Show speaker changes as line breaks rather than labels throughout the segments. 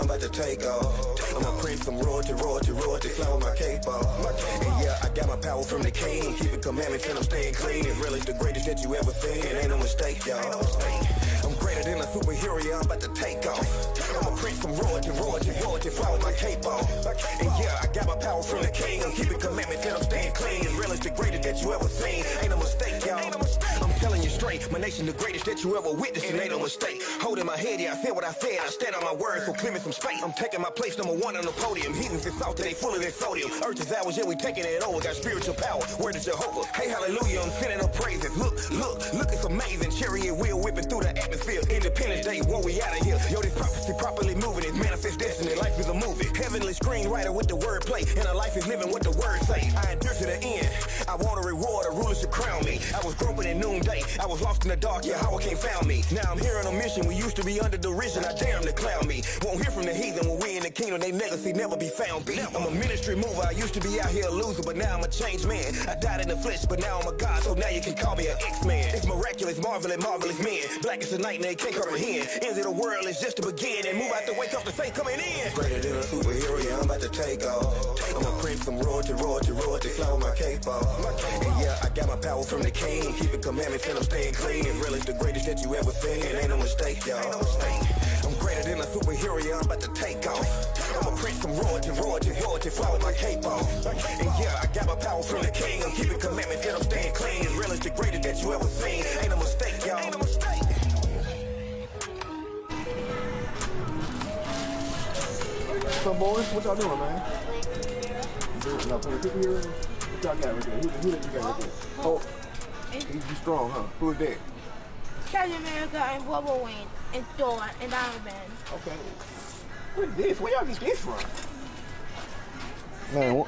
I'm about to take off. I'm a prince from royalty, fly with my cape off. And yeah, I got my power from the king. Keeping commandments and I'm staying clean. Israelites the greatest that you ever seen. Ain't no mistake, y'all. I'm greater than a superhero, I'm about to take off. I'm a prince from royalty, fly with my cape off. And yeah, I got my power from the king. I'm keeping commandments and I'm staying clean. Israelites the greatest that you ever seen. Ain't no mistake, y'all. I'm telling you straight, my nation the greatest that you ever witnessed, and ain't no mistake. Holding my head, yeah, I said what I said. I stand on my word, so clear me some space. I'm taking my place #1 on the podium. Heathens is salty, they full of their sodium. Earth is ours, yeah, we taking it over. Got spiritual power, word is Jehovah. Hey, hallelujah, I'm sending up praises. Look, it's amazing. Chariot wheel whipping through the atmosphere. Independence Day, when we out of here. Yo, this prophecy properly moving. It's manifest destiny, life is a movie. Heavenly screenwriter with the wordplay, and our life is living what the word say. I endure to the end. I want a reward, a ruler should crown me. I was groping at noonday. I was lost in the dark, yeah, how can't found me. Now I'm here on a mission. We used to be under derision. I dare them to clown me. Won't hear from the heathen when we in the kingdom. They legacy never be found. I'm a ministry mover. I used to be out here a loser, but now I'm a changed man. I died in the flesh, but now I'm a god, so now you can call me an X-Man. It's miraculous, marvelous man. Black as a night and they can't comprehend. End of the world is just to begin, and move out the way cause the faith coming in. Greater than a superhero, yeah, I'm about to take off. I'm a prince from royalty, fly with my cape off. And yeah, I got my power from the king. Keeping commandments and I'm staying clean. Israelites the greatest that you ever seen. Ain't no mistake, y'all. I'm greater than a superhero, yeah, I'm about to take off. I'm a prince from royalty, fly with my cape off. And yeah, I got my power from the king. I'm keeping commandments and I'm staying clean. Israelites the greatest that you ever seen. Ain't no mistake, y'all. Ain't no mistake.
What's up, boys? What y'all doing, man? Y'all putting people here? What y'all got right there? Who that you got right there? Oh, he's strong, huh? Who is that?
Captain America and Wolverine and Thor and Iron Man.
Okay. What is this? Where y'all get this from? Man,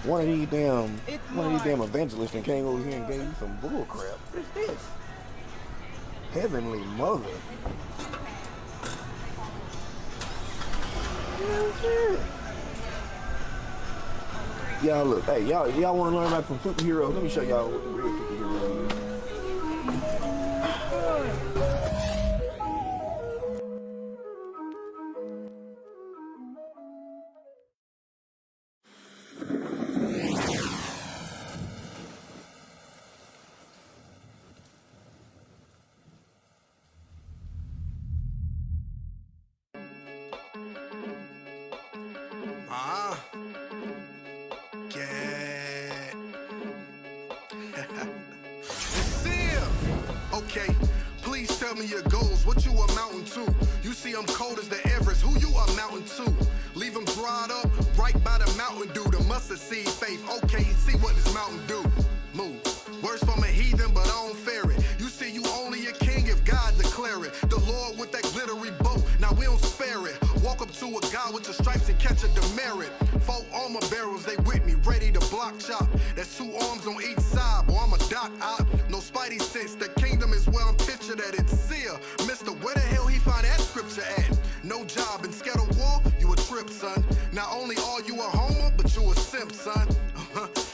one of these damn evangelists that came over here and gave you some bull crap. What is this? Heavenly Mother. Y'all look, hey, y'all want to learn about some superheroes? Let me show y'all what the real superhero is.
Okay, please tell me your goals, what you amounting to? You see I'm cold as the Everest, who you amounting to? Leave them dried up, right by the mountain dew, the mustard seed faith. Okay, see what this mountain do. Move. Words from a heathen, but I don't fear it. You see you only a king if God declare it. The Lord with that glittery bow, now we don't spare it. Walk up to a guy with the stripes and catch a demerit. 4 armor barrels, they with me, ready to block chop. That's 2 arms on each side, boy, I'm a doc op. No spidey sense, the kingdom is where I'm pictured at. It's seer, Mr. Where the hell he find that scripture at? No job, and scared of war, you a trip, son. Not only are you a homer, but you a simp, son.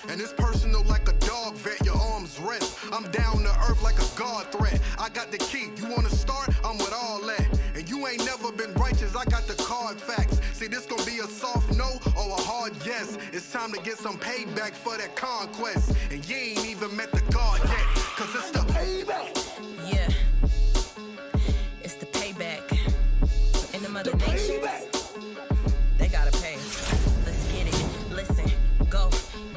And it's personal like a dog vet, your arms rest. I'm down to earth like a God threat. I got the key, you wanna start? I'm with all that. And you ain't never been righteous, I got the card facts. See, this gon' be a soft no or a hard yes. It's time to get some payback for that conquest. And you ain't even met the God yet, cause it's the payback.
Yeah, it's the payback. And the mother nations, they gotta pay. Let's get it, listen, go.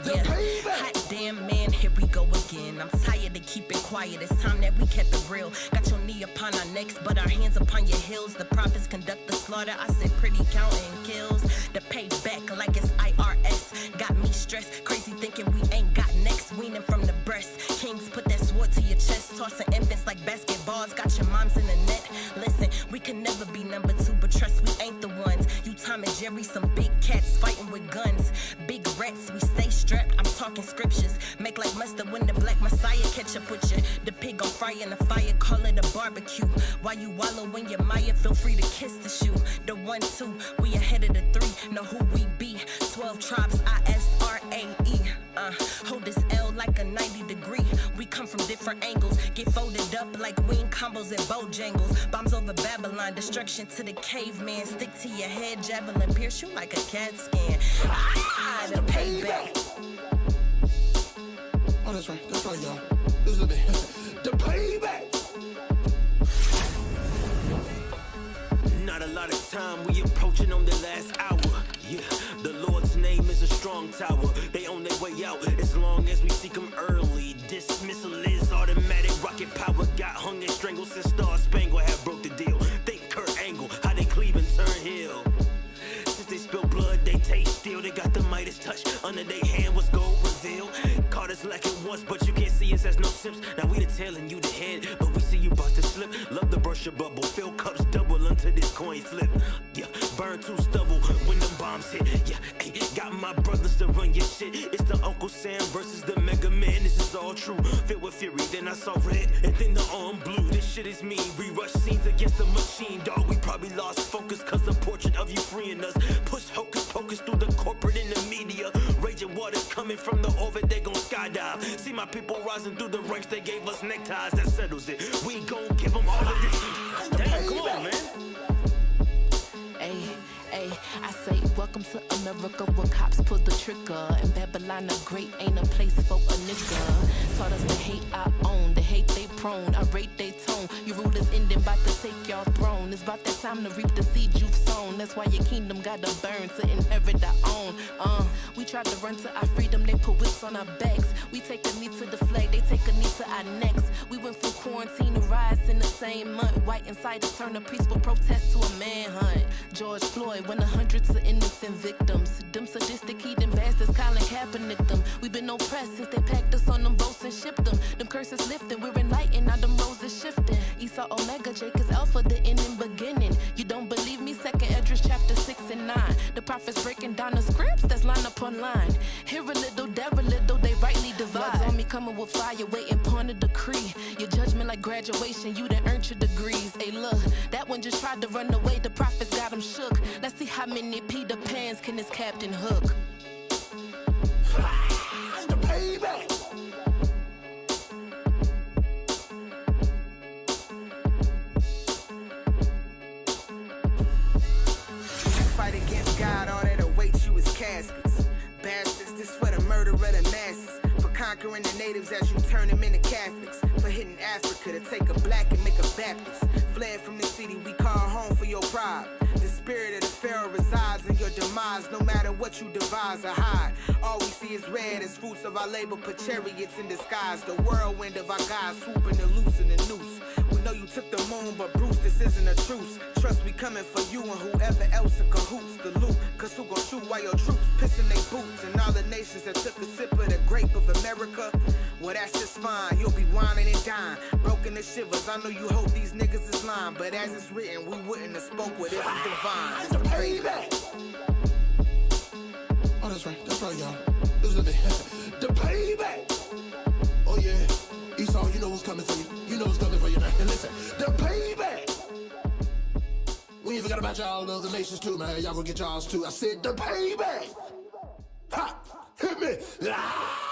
Yeah, hot damn man, here we go again. I'm tired of keeping quiet, it's time that we kept it real. Got your knee upon our necks, but our hands upon your heels. The prophets conduct the slaughter, I said pretty counting kills. The payback like it's IRS, got me stressed. Crazy thinking we ain't got next, weaning from the breast. Kings put that sword to your chest, tossing infants like basketballs. Got your moms in the net, listen, we can never be number 2, but trust we ain't the ones. You Tom and Jerry, some big cats fighting with guns. Big rats, we stay strapped, I'm talking scriptures. Make like mustard when the black messiah catch up with you. The pig on fire in the fire, call it a barbecue. While you wallow in your mire, feel free to kiss the shoe. The 1, 2, we ahead of the 3, know who we be. 12 tribes, ISRAE. Hold this L like a 90 degree. We come from different angles, get folded up like wing combos and Bojangles. Bombs over of Babylon, destruction to the caveman. Stick to your head, javelin, pierce you like a CAT scan. The payback.
Oh, that's right, y'all. Listen to me. The payback.
Not a lot of time, we approaching on the last hour. Yeah, the Lord's name is a strong tower. They on their way out as long as we seek them early. Dismissal is automatic, rocket power. Got hung and strangled since Star Spangled had broke the deal. Think Kurt Angle, how they cleave and turn heel. Since they spill blood, they taste steel. They got the Midas touch under their hand was gold reveal. Caught us lacking once, but you can't see us as no sips. Now we the tail and you the head, but we see you bust a slip. Love to burst your bubble, fill cups double until this coin flip. Yeah, burn to stubble when them bombs hit. Yeah, hey, got my brothers to run your shit. It's the Uncle Sam versus the Mega Man. This is all true. Filled with fury, then I saw red, and then the arm blue. This shit is me. We rush scenes against the machine, dog. We probably lost focus cause the portrait of you freeing us. Push hocus pocus through the corporate and the media. Raging waters coming from the orbit, they gon' skydive. See my people rising through the ranks, they gave us neckties, that settles it. We gon' give them all of this. Damn, come on, man.
Ay, I say welcome to America where cops pull the trigger. And Babylon the Great ain't a place for a nigga. Taught us to hate our own, the hate they prone, I rate they tone. Your rulers ending, bout to take your throne. It's about that time to reap the seed you've sown. That's why your kingdom gotta burn to inherit our own. We tried to run to our freedom, they put whips on our backs. We take a knee to the flag, they take a knee to our necks. We went from quarantine to riots in the same month. White insiders turn a peaceful protest to a manhunt. George Floyd, when the hundreds of innocent victims. Them sadistic heathen bastards, Colin Kaepernick them. We've been oppressed since they packed us on them boats and shipped them. Them curses lifting, we're enlightened, now them roses shifting. Esau, Omega, Jacob's Alpha, the end and beginning. You don't believe me? 2nd Esdras chapter 6 and 9. The prophets breaking down the scripts that's line upon line. Here a little, there a little, they rightly divide. Blood's on me coming with fire, waiting upon a decree. Your judgment like graduation, you done earned your degrees. Hey look, that one just tried to run away, the prophets got him shook. Let's see how many Peter Pans can this captain hook.
The payback.
Fight against God, all that awaits you is caskets. Bastards, this for the murder of the masses. For conquering the natives as you turn them into Catholics. For hitting Africa to take a black and make a Baptist. Fled from the city we call home for your pride. The spirit of the Pharaoh resides in your demise. No matter what you devise or hide. All we see is red as fruits of our labor. Put chariots in disguise. The whirlwind of our God swooping to loosen the noose. We know you took the moon, but Bruce, this isn't a truce. Trust we coming for you and whoever else in cahoots. The loot, cause who gon' shoot while your troops pissing they boots. And all the nations that took a sip of the grape of America, well that's just fine, you'll be whining and dying. Broken to shivers, I know you hope these niggas is lying. But as it's written, we wouldn't have spoke with it divine. It's
The payback. Oh, that's right, y'all. Listen to me. The payback. Oh yeah, Esau, you know what's coming for you. You know what's coming for you now. And listen, the payback. We ain't forgot about y'all other nations too, man. Y'all gonna get y'all's too. I said the payback. Ha! Hit me. Ah!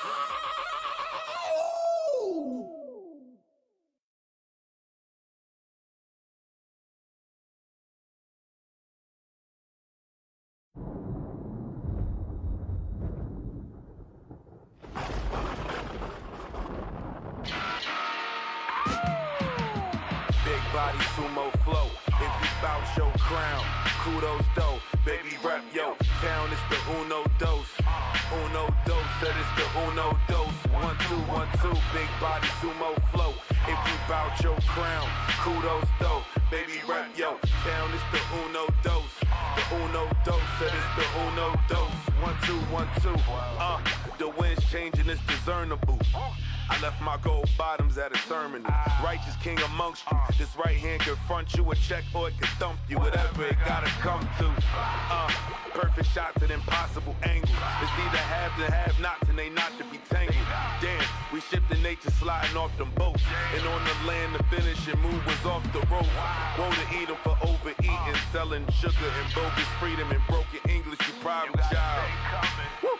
Body sumo flow, if you bout your crown, kudos though, baby rap yo, town is the uno dos, that is the uno dos, 1 2 1 2, big body sumo flow, if you bout your crown, kudos though, baby rap yo, town is the uno dos, that is the uno dos, 1 2 1 2, the wind's changing, it's discernible. I left my gold bottoms at a terminal. Righteous king amongst you. This right hand can front you a check or it can thump you. Whatever it gotta come to. Perfect shots at impossible angles. It's either have to have nots and they not to be tangled. Damn, we shipped the nature sliding off them boats. And on the land the finishing move was off the rope. Woe to eat 'em for overeating, selling sugar and bogus freedom and broken English, you private child. Woo!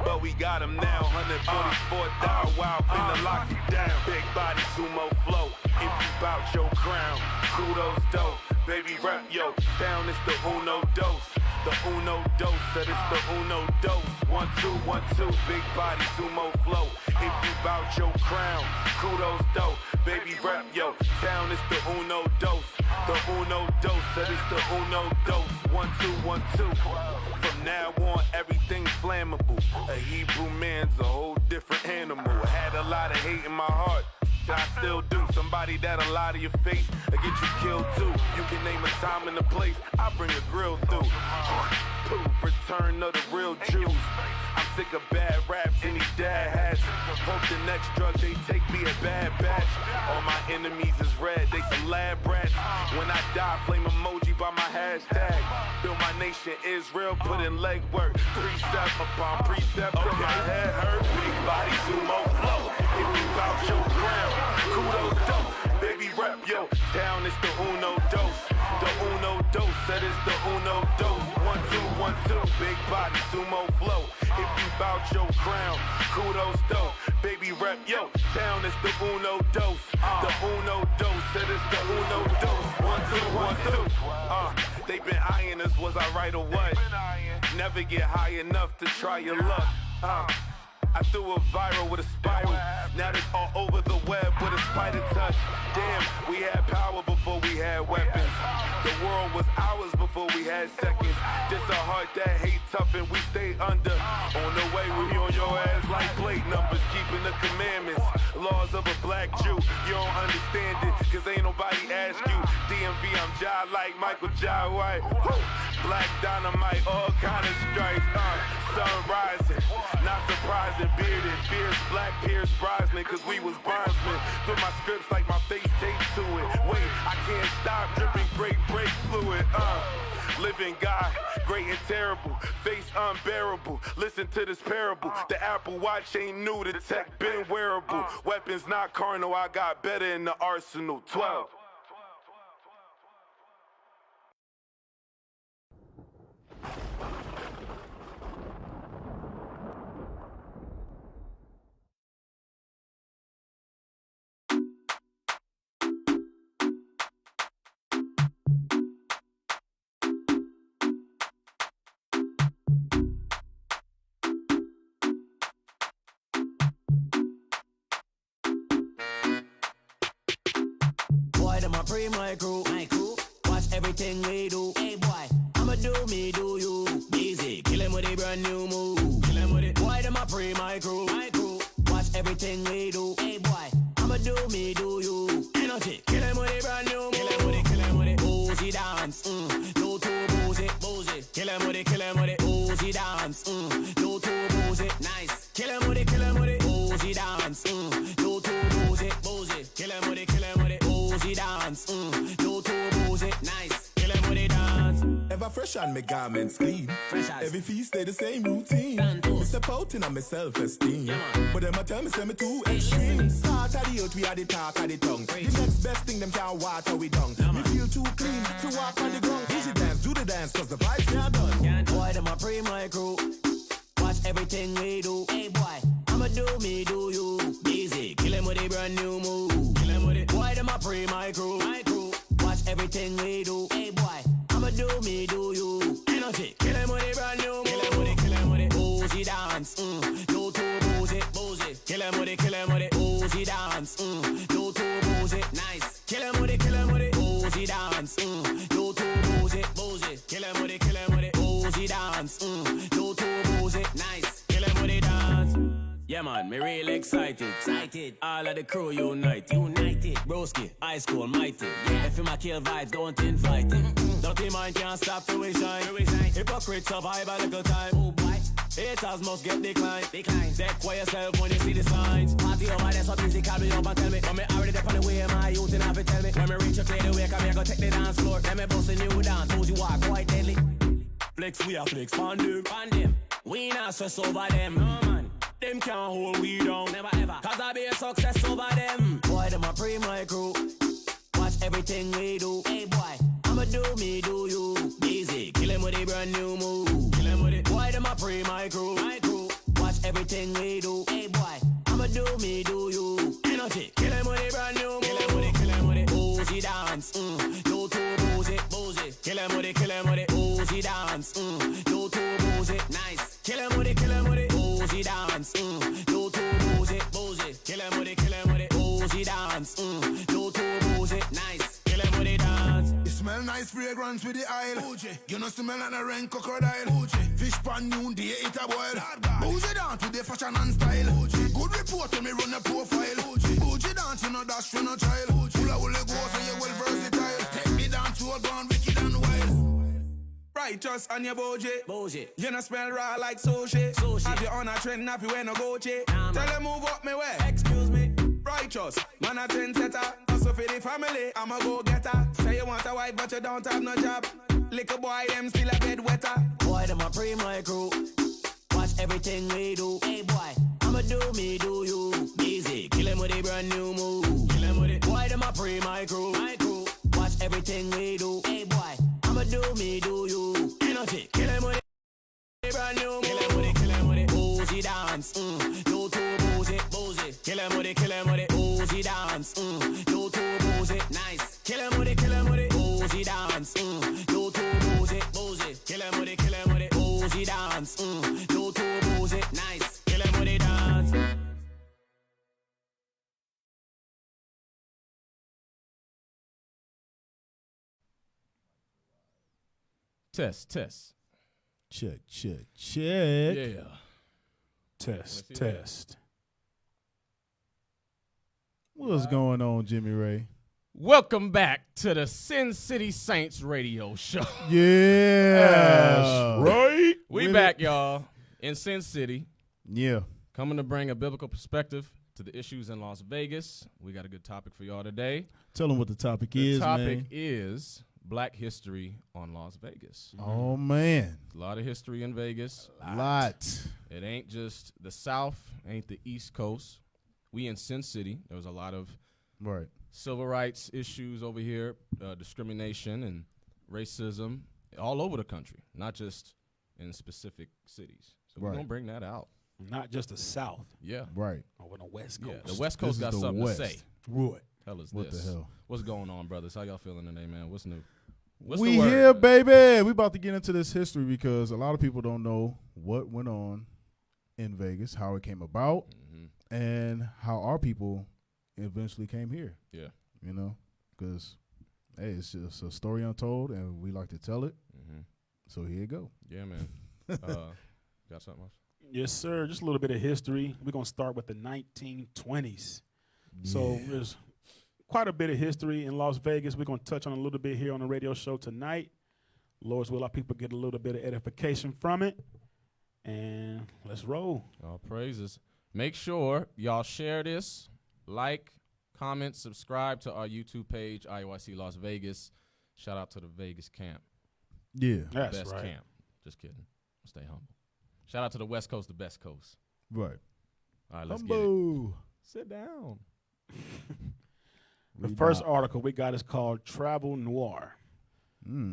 but we got him now. 144 dial wild, finna lock it down. Big body sumo flow, if you bout your crown. Kudos dope, baby rep yo town, it's the uno dose. The uno dose, said it's the uno dose. 1, 2, 1, 2, big body sumo flow. If you bout your crown, kudos dope, baby rep yo town, it's the uno dose. The uno dose, said it's the uno dose. 1, 2, 1, 2. From now on, everything's flammable. A Hebrew man's a whole different animal. I had a lot of hate in my heart. I still do. Somebody that'll lie to your face or get you killed too. You can name a time and a place, I bring a grill through. Return of the real Jews. I'm sick of bad raps and these dad hats. Hope the next drug they take be a bad batch. All my enemies is red, they some lab rats. When I die, flame emoji by my hashtag. Build my nation Israel, put in leg work. Precept upon precept till my head hurt. Big body sumo flow. If you bout your ground, kudos dope. Baby rep yo town, it's the uno dose. The uno dose, said it's the uno dose. 1, 2, 1, 2, big body sumo flow. If you bout your crown, kudos dope. Baby rep yo town, it's the uno dose. The uno dose, said it's the uno dose. 1, 2, 1, 2. They been eyeing us, was I right or what? Never get high enough to try your luck. I threw a viral with a spiral. Now it's all over the web with a spider touch. Damn, we had power before we had weapons. The world was ours before we had seconds. Just a heart that hate tough and we stay under. On the way, we on your ass like plate numbers. Keeping the commandments, laws of a black Jew. You don't understand it, cause ain't nobody ask you. DMV, I'm Jai like Michael Jai White. Black dynamite, all kind of stripes. Sun rising, not surprising. Bearded, fierce, black Pierce Brosnan, cause we was bondsmen. Through my scripts like my face taped to it. Wait, I can't stop dripping great break fluid. Living God, great and terrible, face unbearable. Listen to this parable. The Apple Watch ain't new, the tech been wearable. Weapons not carnal, I got better in the arsenal. 12.
My crew, watch everything we do. Hey boy, I'ma do me, do you. Easy, kill him with a brand new move. Kill him with it. Why them I pray my crew? Watch everything we do. Hey boy, I'ma do me, do you. Energy, kill him with a brand new move. Kill him with it, kill him with it. Boozy dance, no too boozy. Kill him with it, boozy dance, no too boozy. Nice, kill him with it, boozy dance, no too boozy. Kill him with it, boozy dance, no too boozy. Nice, kill him with it dance.
Ever fresh on my garments clean.
Fresh as.
Every feast stay the same routine. I step out in on my self-esteem. But them a tell me say me too extreme. Start of the earth, we are the talk of the tongue. The next best thing them can't water we down. We feel too clean to walk on the ground. Easy dance, do the dance, cause the vibes can't done.
Boy, them a pray my crew. Watch everything we do. Hey boy, I'ma do me, do you. Easy, kill him with a brand new move. Kill him with it. Boy, them a pray my crew. Watch everything we do. Hey boy, I'ma do me, do you. Energy, kill him with a brand new move. Kill him with it. Boozy dance, no too boozy. Kill him with it. Boozy dance, no too boozy. Nice, kill him with it. Boozy dance, no too boozy. Kill him with it. Boozy dance, no too boozy. Nice, kill him with it dance. Yeah man, me real excited. All of the crew united. Broski, high school mighty. If you Micahyel vibes, don't invite it. Dirty mind can't stop till we shine. Hypocrites survive a little time. Oh boy, haters must get declined. Take quiet yourself when you see the signs. Party over there, so busy, call me up and tell me. When me already up on the way, my youth and have to tell me. When me reach a clear the way, come here, go take the dance floor. Let me bust a new dance, who's you walk quite deadly. Flex, we are flex, pan them. We not stress over them, no man. Them can't hold we down, never ever. Cause I be a success over them. Boy, them a pray my crew. Watch everything we do. Hey boy, I'ma do me, do you. Easy, kill him with a brand new move. Kill him with it. Boy, them a pray my crew. Watch everything we do. Hey boy, I'ma do me, do you. Energy, kill him with a brand new move. Kill him with it, boozy dance. You too boozy, boozy. Kill him with it, boozy dance. You too boozy, nice. Kill him with it, boozy dance. You too boozy, boozy. Kill him with it, boozy dance. You too boozy, nice. Kill him with it, dance.
It smell nice fragrance with the oil. You know smell like a rain crocodile. Fish pan noon day eat a boil. Bougie dance with the fashion and style. Good report when me run a profile. Bougie dance you know dash for no child. Hula hula go so you well versatile. Take me down to a gone wicked and wild.
Righteous on your bougie. You know smell raw like sushi. Have you on a trend happy when no go che. Tell them move up me way. Excuse me. Righteous, man a trendsetter. Also for the family, I'm a go-getter. Say you want a wife but you don't have no job. Little boy, them still a bed wetter.
Boy, them a pre-my crew. Watch everything we do. Hey boy, I'ma do me, do you. Easy, kill him with a brand new move. Kill him with it. Boy, them a pre-my crew. Watch everything we do. Hey boy, I'ma do me, do you. Energy, kill him with a brand new move. Kill him with it, boozy dance. You too boozy, boozy. Kill him with it, boozy dance. You too boozy, nice. Kill him with it, boozy dance. You too boozy, boozy. Kill him with it, boozy dance. You too boozy, nice. Kill him with it, dance.
Test.
Check.
Yeah.
Test. What's going on, Jimmy Ray?
Welcome back to the Sin City Saints radio show.
Yeah.
Right. We back, y'all, in Sin City.
Yeah.
Coming to bring a biblical perspective to the issues in Las Vegas. We got a good topic for y'all today.
Tell them what the topic is,
The topic
man.
is Black history on Las Vegas.
Oh, man.
A lot of history in Vegas.
A lot.
It ain't just the South, ain't the East Coast. We in Sin City. There was a lot of civil rights issues over here, discrimination and racism all over the country, not just in specific cities. So we're going to bring that out.
Not just the South.
Yeah.
Right.
Over the West Coast.
Yeah, the West Coast got something to say.
What?
Hell is
What
this?
the hell?
What's going on, brothers? How y'all feeling today, man? What's new? What's
We
the word?
here, baby. We about to get into this history because a lot of people don't know what went on in Vegas, how it came about, and how our people eventually came here.
Yeah.
You know, because, hey, it's just a story untold, and we like to tell it. So here you go.
Yeah, man. Got something else?
Yes, sir. Just a little bit of history. We're going to start with the 1920s. So there's quite a bit of history in Las Vegas. We're going to touch on a little bit here on the radio show tonight. Lord's will, our people get a little bit of edification from it. And let's roll.
All praises. Make sure y'all share this, like, comment, subscribe to our YouTube page, IUIC Las Vegas. Shout out to the Vegas camp.
Yeah.
That's
best
right.
camp. Just kidding. Stay humble. Shout out to the West Coast, the best coast.
Right.
All right, let's get it.
Humble.
Sit down.
The first article we got is called Travel Noir. This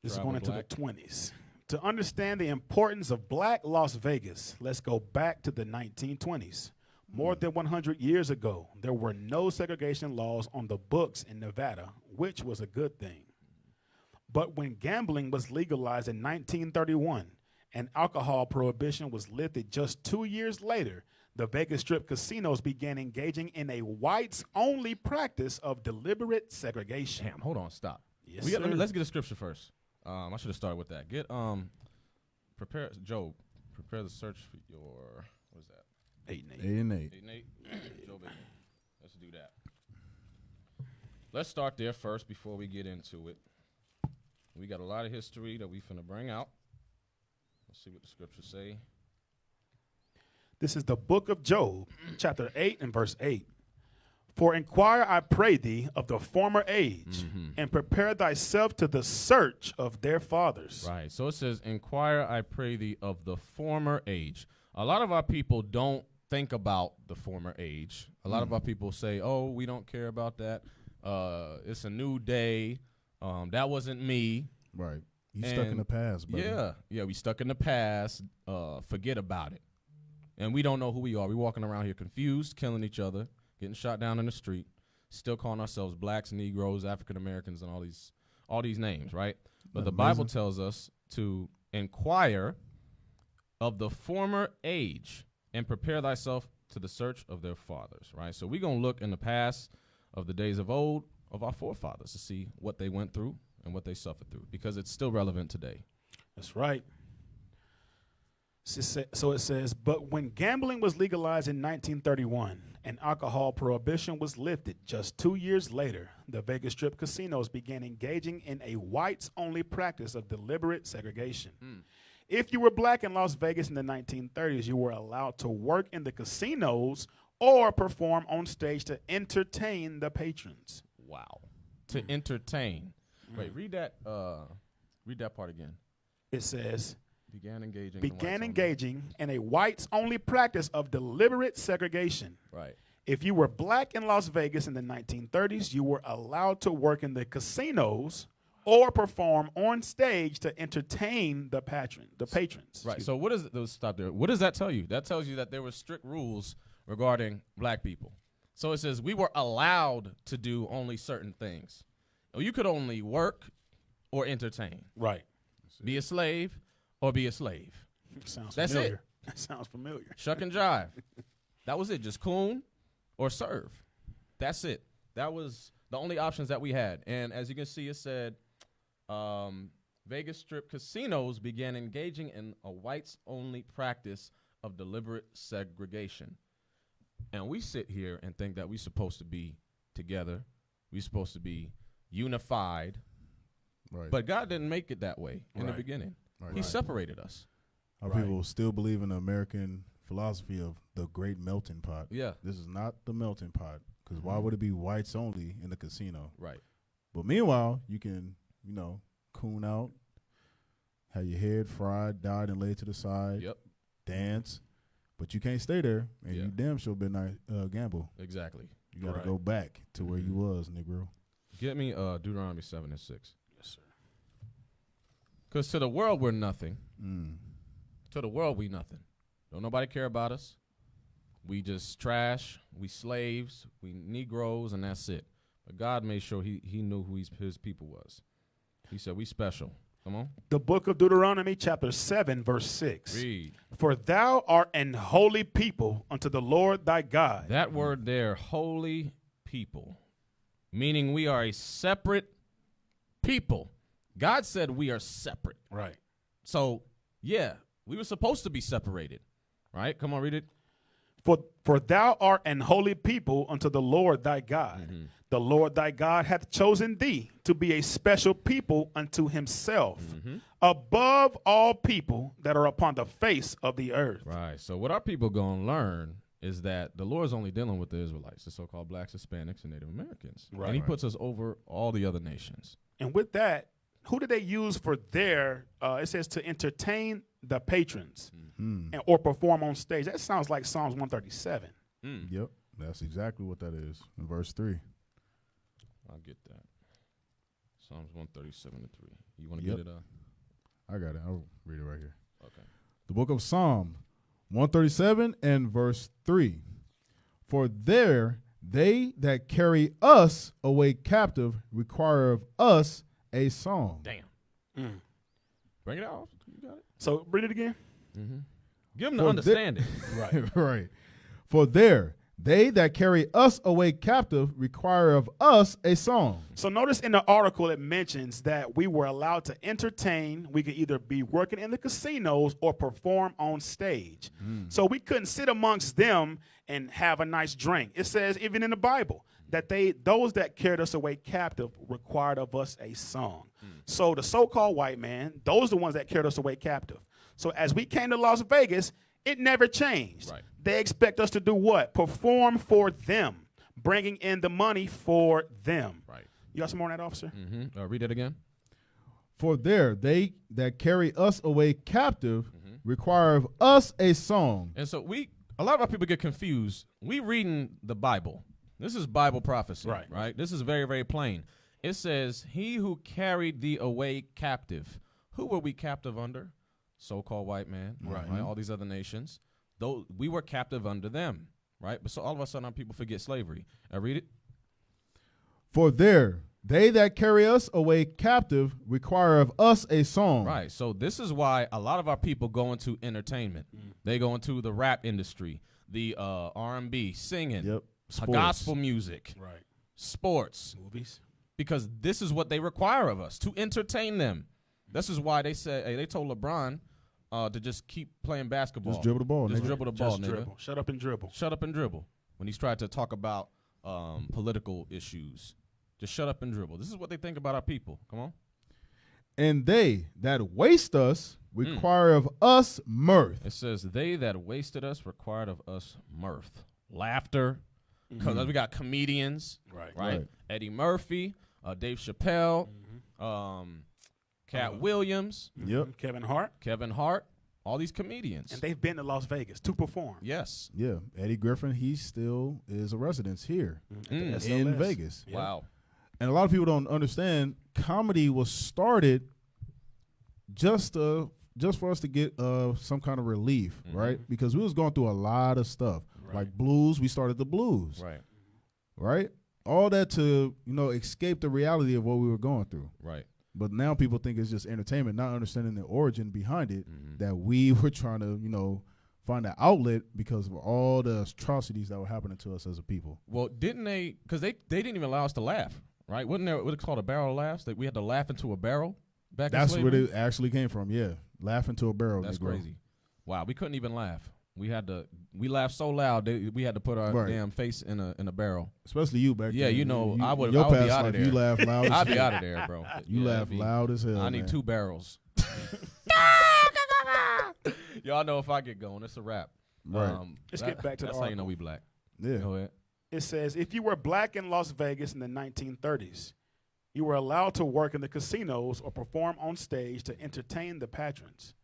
is
Travel
going into
Black.
the 20s. To understand the importance of Black Las Vegas, let's go back to the 1920s. More than 100 years ago, there were no segregation laws on the books in Nevada, which was a good thing. But when gambling was legalized in 1931 and alcohol prohibition was lifted just 2 years later, the Vegas Strip casinos began engaging in a whites-only practice of deliberate segregation.
Damn, hold on, stop.
Yes,
Let's get a scripture first. I should have started with that. Prepare the search for your, what is that?
8 and 8.
8 and 8.
8 and 8. Joe Biden. Let's do that. Let's start there first before we get into it. We got a lot of history that we finna bring out. Let's see what the scriptures say.
This is the book of Job, chapter 8 and verse 8. For inquire, I pray thee, of the former age, and prepare thyself to the search of their fathers.
Right. So it says, inquire, I pray thee, of the former age. A lot of our people don't think about the former age. A lot of our people say, oh, we don't care about that. It's a new day. That wasn't me.
Right. You stuck in the past, brother.
Yeah. Yeah, we stuck in the past. Forget about it. and we don't know who we are. We're walking around here confused, killing each other, getting shot down in the street, still calling ourselves blacks, Negroes, African Americans, and all these names, right? But the Bible tells us to inquire of the former age and prepare thyself to the search of their fathers, right? So we're going to look in the past of the days of old of our forefathers to see what they went through and what they suffered through, because it's still relevant today.
That's right. So it says, but when gambling was legalized in 1931 and alcohol prohibition was lifted just 2 years later, the Vegas Strip casinos began engaging in a whites-only practice of deliberate segregation. If you were black in Las Vegas in the 1930s, you were allowed to work in the casinos or perform on stage to entertain the patrons.
Wow. To entertain. Wait, read that part again.
It says,
began
engaging in a whites-only practice of deliberate segregation.
Right.
If you were black in Las Vegas in the 1930s, you were allowed to work in the casinos or perform on stage to entertain the patrons.
Right. So what is it? Stop there. What does that tell you? That tells you that there were strict rules regarding black people. So it says we were allowed to do only certain things. You could only work or entertain.
Right.
Be a slave or be a slave.
Sounds
That's
familiar.
it.
That sounds familiar.
Shuck and jive. That was it. Just coon or serve. That's it. That was the only options that we had. And as you can see, it said Vegas Strip casinos began engaging in a whites-only practice of deliberate segregation. And we sit here and think that we're supposed to be together. We're supposed to be unified.
Right.
But God didn't make it that way in the beginning. He separated us.
Our people still believe in the American philosophy of the great melting pot.
Yeah.
This is not the melting pot, because why would it be whites only in the casino?
Right.
But meanwhile, you can, coon out, have your head fried, dyed, and laid to the side.
Yep.
Dance. But you can't stay there, and you damn sure better not gamble.
Exactly.
You got to go back to where you was, Negro.
Get me Deuteronomy 7 and 6. Yes, sir. Because to the world, we're nothing. To the world, we nothing. Don't nobody care about us. We just trash. We slaves. We Negroes, and that's it. But God made sure he knew who his people was. He said, we special. Come on.
The book of Deuteronomy, chapter 7, verse 6.
Read.
For thou art an holy people unto the Lord thy God.
That word there, holy people, meaning we are a separate people. God said we are separate.
Right.
So, yeah, we were supposed to be separated. Right? Come on, read it.
For thou art an holy people unto the Lord thy God. The Lord thy God hath chosen thee to be a special people unto himself, above all people that are upon the face of the earth.
Right. So what our people going to learn is that the Lord is only dealing with the Israelites, the so-called blacks, Hispanics, and Native Americans.
Right.
And he puts us over all the other nations.
And with that, who did they use for their, it says to entertain the patrons or perform on stage? That sounds like Psalms 137.
Yep. That's exactly what that is in verse 3.
I'll get that. Psalms 137 and 3. You want to get it?
I got it. I'll read it right here.
Okay.
The book of Psalm 137 and verse 3. For there they that carry us away captive require of us a song.
Damn. Bring it out. You got it.
So read it again.
Give them the understanding.
Right. Right. For there they that carry us away captive require of us a song.
So notice in the article it mentions that we were allowed to entertain. We could either be working in the casinos or perform on stage. So we couldn't sit amongst them and have a nice drink. It says even in the Bible that those that carried us away captive required of us a song. So the so-called white man, those are the ones that carried us away captive. So as we came to Las Vegas, it never changed.
Right.
They expect us to do what? Perform for them, bringing in the money for them.
Right.
You got some more on that, officer?
Read it again.
For there they that carry us away captive require of us a song.
And so a lot of our people get confused. We reading the Bible. This is Bible prophecy. Right. This is very, very plain. It says, he who carried thee away captive. Who were we captive under? So-called white man. Right. All these other nations. though we were captive under them, right? But so all of a sudden, our people forget slavery. I read it.
For there, they that carry us away captive require of us a song.
Right. So this is why a lot of our people go into entertainment. They go into the rap industry, the R&B, singing, gospel music,
right,
sports,
movies,
because this is what they require of us to entertain them. This is why they said, hey, they told LeBron to just keep playing basketball.
Just dribble the ball,
Just
nigga.
dribble the ball,
Just
nigga.
dribble. Shut up and dribble.
Shut up and dribble. When he's tried to talk about political issues, just shut up and dribble. This is what they think about our people. Come on.
And they that waste us require of us mirth.
It says, they that wasted us required of us mirth. Laughter. Because we got comedians. Right. Eddie Murphy, Dave Chappelle, Cat Williams.
Yep.
Kevin Hart.
All these comedians.
And they've been to Las Vegas to perform.
Yes.
Yeah. Eddie Griffin, he still is a resident here in
SLS.
Vegas.
Yeah.
Wow.
And a lot of people don't understand comedy was started just for us to get some kind of relief, right? Because we was going through a lot of stuff. Like blues, we started the blues. Right? All that to, escape the reality of what we were going through.
Right.
But now people think it's just entertainment, not understanding the origin behind it, that we were trying to, find an outlet because of all the atrocities that were happening to us as a people.
Well, didn't they, because they didn't even allow us to laugh, right? Wasn't there what it's called, a barrel of laughs? That we had to laugh into a barrel back in
That's
slavery?
where it actually came from, yeah. Laugh into a barrel.
That's
Negro.
crazy. Wow, we couldn't even laugh. We laughed so loud we had to put our damn face in a barrel.
Especially you back
Yeah,
then.
I would
your
be
past
out of
life,
there.
You laugh loud as
I'd be
hell.
out of there, bro.
You laugh loud as hell.
I need
man.
2 barrels. Y'all know if I get going, it's a wrap.
Right.
Let's get back to the
That's how you know
article.
we black.
Yeah.
Go ahead.
It says, if you were black in Las Vegas in the 1930s, you were allowed to work in the casinos or perform on stage to entertain the patrons.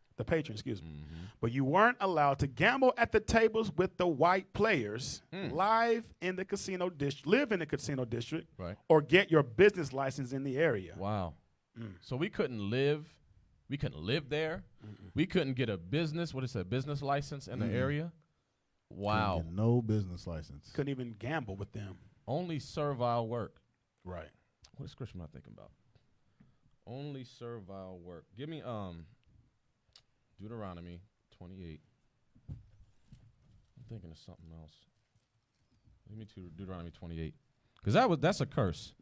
But you weren't allowed to gamble at the tables with the white players, live in the casino live in the casino district, or get your business license in the area.
Wow. So we couldn't live. We couldn't live there. We couldn't get a business. What is that? Business license in the area. Wow.
Couldn't get no business license.
Couldn't even gamble with them.
Only servile work.
Right.
What scripture am I thinking about? Only servile work. Give me Deuteronomy 28. I'm thinking of something else. Give me Deuteronomy 28. Because that's a curse.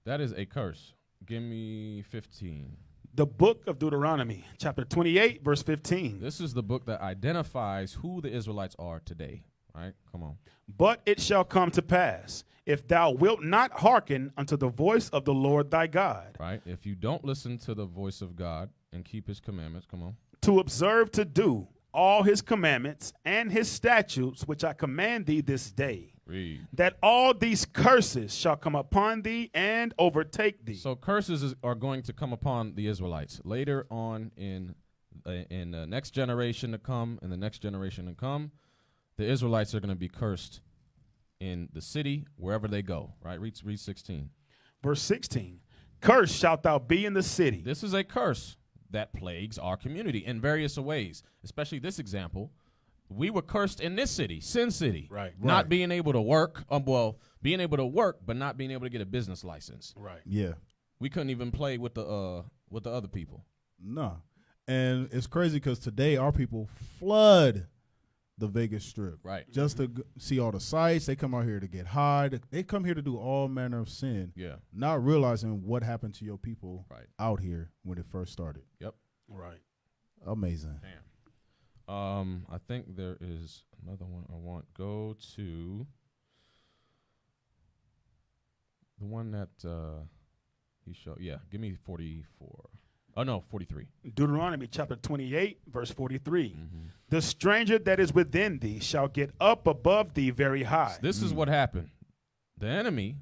That is a curse. Give me 15.
The book of Deuteronomy, chapter 28, verse 15.
This is the book that identifies who the Israelites are today. Right? Come on.
But it shall come to pass, if thou wilt not hearken unto the voice of the Lord thy God.
Right? If you don't listen to the voice of God and keep his commandments, come on.
To observe to do all his commandments and his statutes, which I command thee this day.
Read.
That all these curses shall come upon thee and overtake thee.
So curses are going to come upon the Israelites later on in the next generation to come, and the next generation to come. The Israelites are going to be cursed in the city, wherever they go, right? Read 16.
Verse 16, cursed shalt thou be in the city.
This is a curse that plagues our community in various ways, especially this example. We were cursed in this city, Sin City.
Right.
Not being able to work, being able to work, but not being able to get a business license.
Right.
Yeah.
We couldn't even play with the other people.
No. And it's crazy because today our people flood the Vegas Strip.
Right.
Just to see all the sights. They come out here to get high. They come here to do all manner of sin.
Yeah.
Not realizing what happened to your people
right.
out here when it first started.
Yep.
Right.
Amazing.
Damn. I think there is another one I want. Go to the one that he showed. Yeah, give me 44. Oh, no, 43.
Deuteronomy chapter 28, verse 43. The stranger that is within thee shall get up above thee very high.
So this is what happened. The enemy,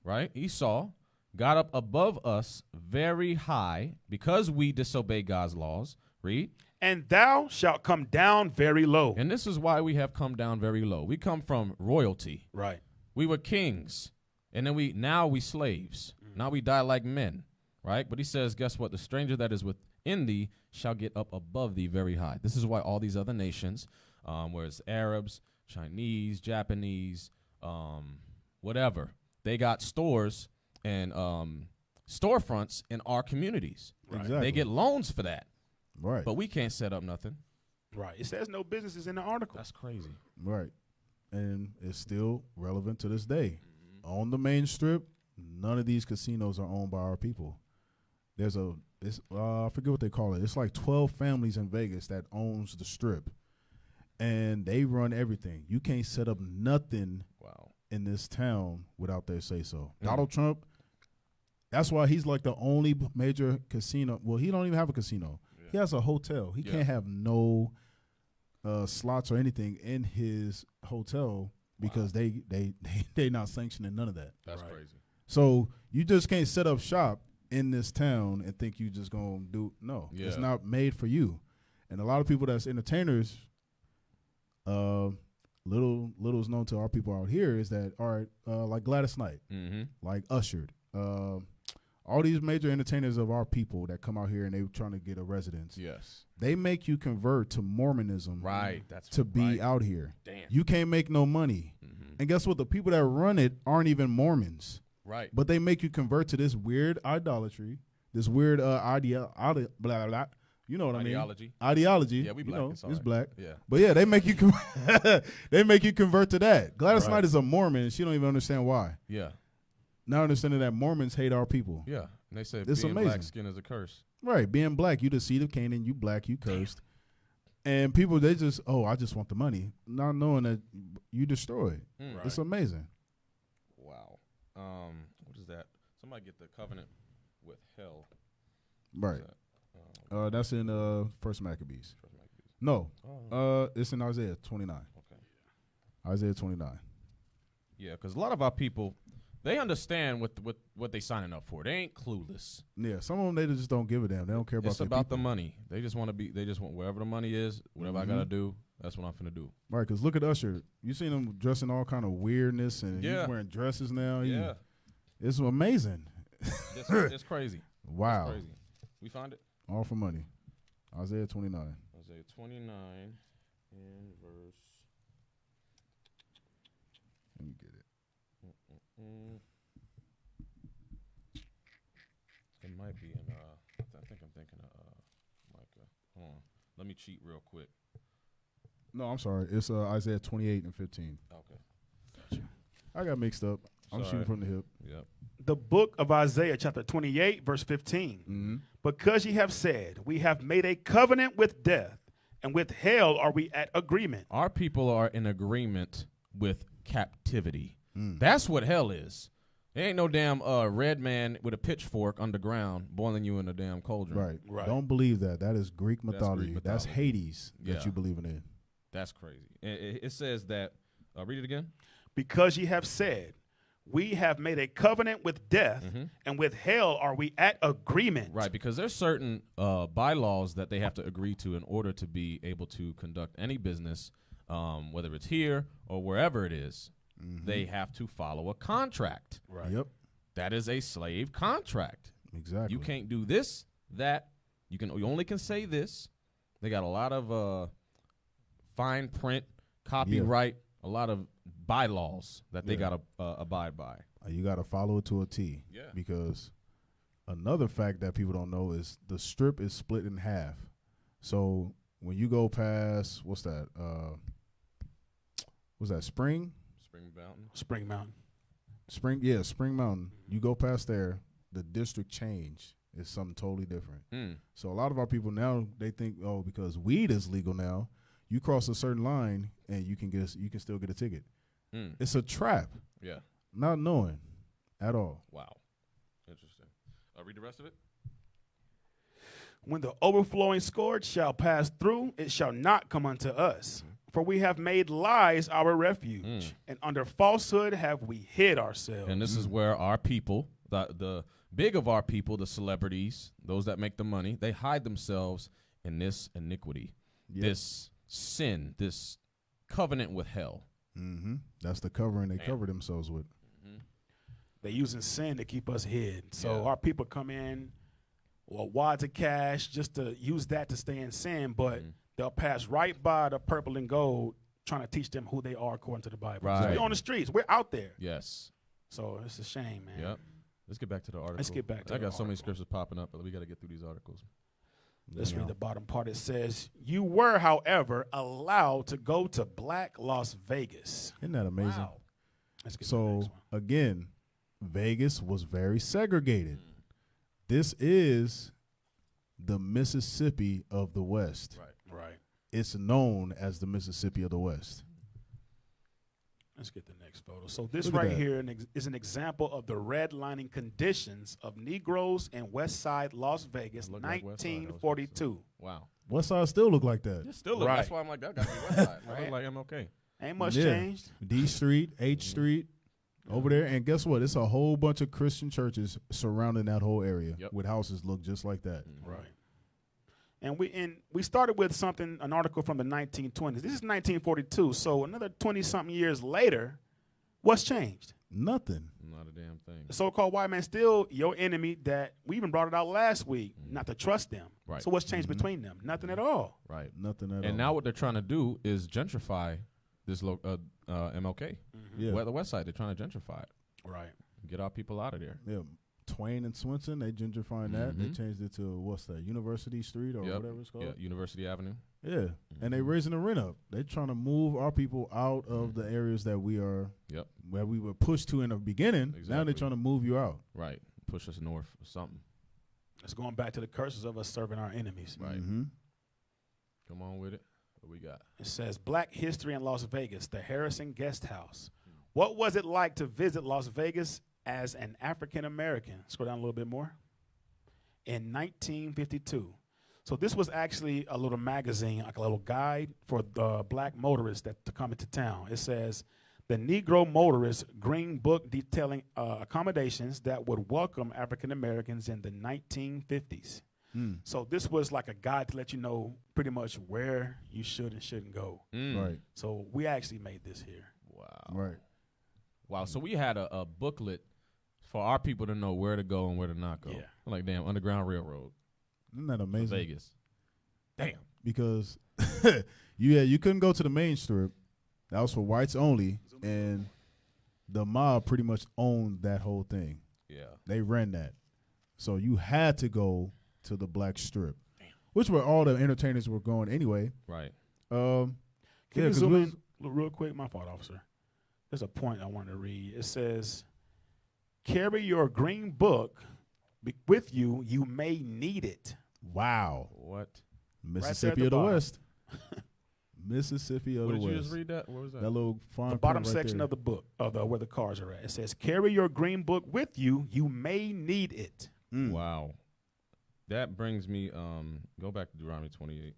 right, Esau, got up above us very high because we disobey God's laws. Read.
And thou shalt come down very low.
And this is why we have come down very low. We come from royalty.
Right.
We were kings. And then now we slaves. Now we die like men. Right? But he says, guess what? The stranger that is in thee shall get up above thee very high. This is why all these other nations, whereas Arabs, Chinese, Japanese, whatever, they got stores and storefronts in our communities.
Right. Exactly.
They get loans for that.
Right.
But we can't set up nothing.
Right. It says no businesses in the article.
That's crazy.
Right. And it's still relevant to this day. On the main strip, none of these casinos are owned by our people. There's I forget what they call it. It's like 12 families in Vegas that owns the strip. And they run everything. You can't set up nothing in this town without their say-so. Donald Trump, that's why he's like the only major casino. Well, he don't even have a casino. He has a hotel. He can't have no slots or anything in his hotel because they not sanctioning none of that.
That's crazy.
So you just can't set up shop in this town and think you just gonna do it's not made for you. And a lot of people that's entertainers, little is known to our people out here is that like Gladys Knight, like Ushered, all these major entertainers of our people that come out here and they trying to get a residence.
Yes.
They make you convert to Mormonism to be out here.
Damn.
You can't make no money. And guess what? The people that run it aren't even Mormons.
Right.
But they make you convert to this weird idolatry, this weird blah, blah, blah. You know what I mean? Ideology.
Yeah, we black.
It's black.
Yeah.
But yeah, they make you they make you convert to that. Gladys Knight is a Mormon. And she don't even understand why.
Yeah.
Now understanding that Mormons hate our people.
Yeah. And they say
it's
being
amazing.
black skin is a curse.
Right. Being black, you the seed of Canaan, you black, you cursed. And people, they just, I just want the money, not knowing that you destroyed.
Right.
It's amazing.
Wow. What is that? Somebody get the covenant with hell.
Right. That's in First Maccabees. No. It's in Isaiah 29.
Okay.
Isaiah 29.
Yeah, because a lot of our people, they understand what they signing up for. They ain't clueless.
Yeah, some of them, they just don't give a damn. They don't care about
it's
their
about
people.
the money. They just want wherever the money is, whatever I got to do, that's what I'm finna do.
Right, because look at Usher. You seen him dressing all kind of weirdness, and he's wearing dresses now. It's amazing.
It's crazy.
Wow.
It's crazy. We find it?
All for money. Isaiah 29.
Isaiah 29 in verse.
Let me get it.
It might be in, I think I'm thinking of Micah. Hold on. Let me cheat real quick.
No, I'm sorry. It's Isaiah 28 and 15.
Okay.
Gotcha. I got mixed up. I'm shooting from the hip.
Yep.
The book of Isaiah, chapter 28, verse 15. Because ye have said, we have made a covenant with death, and with hell are we at agreement.
Our people are in agreement with captivity. That's what hell is. There ain't no damn red man with a pitchfork underground boiling you in a damn cauldron.
Right. Don't believe that. That is Greek mythology. That's Hades that you believing in.
That's crazy. It says that, read it again.
Because ye have said, we have made a covenant with death, and with hell are we at agreement.
Right, because there's certain bylaws that they have to agree to in order to be able to conduct any business, whether it's here or wherever it is. They have to follow a contract.
Right. Yep.
That is a slave contract.
Exactly.
You can't do this, that. You only can say this. They got a lot of fine print, copyright, a lot of bylaws that they got to abide by.
You got to follow it to a T.
Yeah.
Because another fact that people don't know is the strip is split in half. So when you go past, what's that? Spring?
Spring Mountain.
Spring Mountain. You go past there, the district change is something totally different. So a lot of our people now, they think, because weed is legal now, you cross a certain line and you can still get a ticket. It's a trap.
Yeah.
Not knowing at all.
Wow. Interesting. Read the rest of it.
When the overflowing scourge shall pass through, it shall not come unto us. For we have made lies our refuge, and under falsehood have we hid ourselves.
And this is where our people, the big of our people, the celebrities, those that make the money, they hide themselves in this iniquity, this sin, this covenant with hell.
That's the covering they cover themselves with.
They're using sin to keep us hid. So our people come in or wads of cash just to use that to stay in sin, but they'll pass right by the purple and gold trying to teach them who they are according to the Bible.
Right.
So we're on the streets. We're out there.
Yes.
So it's a shame, man.
Yep. Let's get back to the article.
Let's get back to
I
the
got so many
article.
scriptures popping up, but we got to get through these articles.
Let's read the bottom part. It says, you were, however, allowed to go to Black Las Vegas.
Isn't that amazing?
Wow. Let's get to the next
So
one.
again, Vegas was very segregated. This is the Mississippi of the West.
Right.
It's known as the Mississippi of the West.
Let's get the next photo. So this
Look at
right
that.
here is an example of the redlining conditions of Negroes in West Side Las Vegas,
Look like West Side, I was
1942.
Wow.
West Side still look like that.
It still look.
Right.
That's why I'm like, that got to be West Side. That
Right.
look like MLK.
Ain't much
Yeah.
changed.
D Street, H Street, over there. And guess what? It's a whole bunch of Christian churches surrounding that whole area with houses look just like that.
Right. And we started with an article from the 1920s. This is 1942, so another 20-something years later, what's changed?
Nothing.
Not a damn thing.
The so-called white man still your enemy that we even brought it out last week, not to trust them.
Right.
So what's changed between them? Nothing at all.
Right.
Nothing at all.
And now what they're trying to do is gentrify this MLK.
Yeah.
The West Side, they're trying to gentrify it.
Right.
Get our people out of there.
Yeah. Twain and Swenson, they gentrifying that. They changed it to, what's that, University Street or whatever it's called?
Yeah, University Avenue.
Yeah. And they raising the rent up. They're trying to move our people out of the areas that we are, where we were pushed to in the beginning. Now they're
Exactly.
trying to move you out.
Right. Push us north or something.
It's going back to the curses of us serving our enemies.
Right.
Mm-hmm.
Come on with it. What we got?
It says Black History in Las Vegas, the Harrison Guest House. What was it like to visit Las Vegas as an African American? Scroll down a little bit more. In 1952. So this was actually a little magazine, like a little guide for the black motorists to come into town. It says the Negro Motorist Green Book detailing accommodations that would welcome African Americans in the 1950s. So this was like a guide to let you know pretty much where you should and shouldn't go.
Right.
So we actually made this here.
Wow.
Right.
Wow. So we had a booklet for our people to know where to go and where to not go.
Yeah.
Like, damn, Underground Railroad.
Isn't that amazing?
Vegas. Damn.
Because you couldn't go to the main strip. That was for whites only. And the mob pretty much owned that whole thing.
Yeah.
They ran that. So you had to go to the black strip, which where all the entertainers were going anyway.
Right.
Can you zoom in real quick? My fault, officer. There's a point I wanted to read. It says, carry your green book with you. You may need it.
Wow.
What?
Mississippi
the
of the
bottom.
West. Mississippi of
What
the
did
West.
you just read that? What was that?
That little fine
The
print
bottom
right
section
there.
of the book, where the cars are at. It says, carry your green book with you. You may need it.
Wow. That brings me, go back to Deuteronomy 28.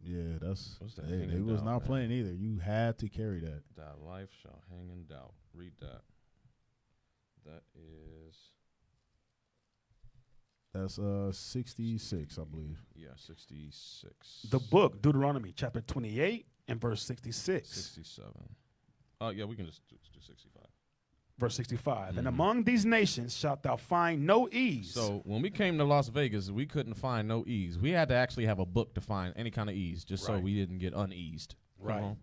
Yeah, that's
What's that
they
hanging
was
down,
not
man?
playing either. You had to carry that.
Thy life shall hang in doubt. Read that. That is,
That's 66, I believe.
yeah, 66.
The book, Deuteronomy chapter 28 and verse 66.
67. Oh, yeah, we can just do 65.
Verse 65. And among these nations shalt thou find no ease.
So when we came to Las Vegas, we couldn't find no ease. We had to actually have a book to find any kind of ease, just so
Right.
we didn't get uneased. Come
Right.
on.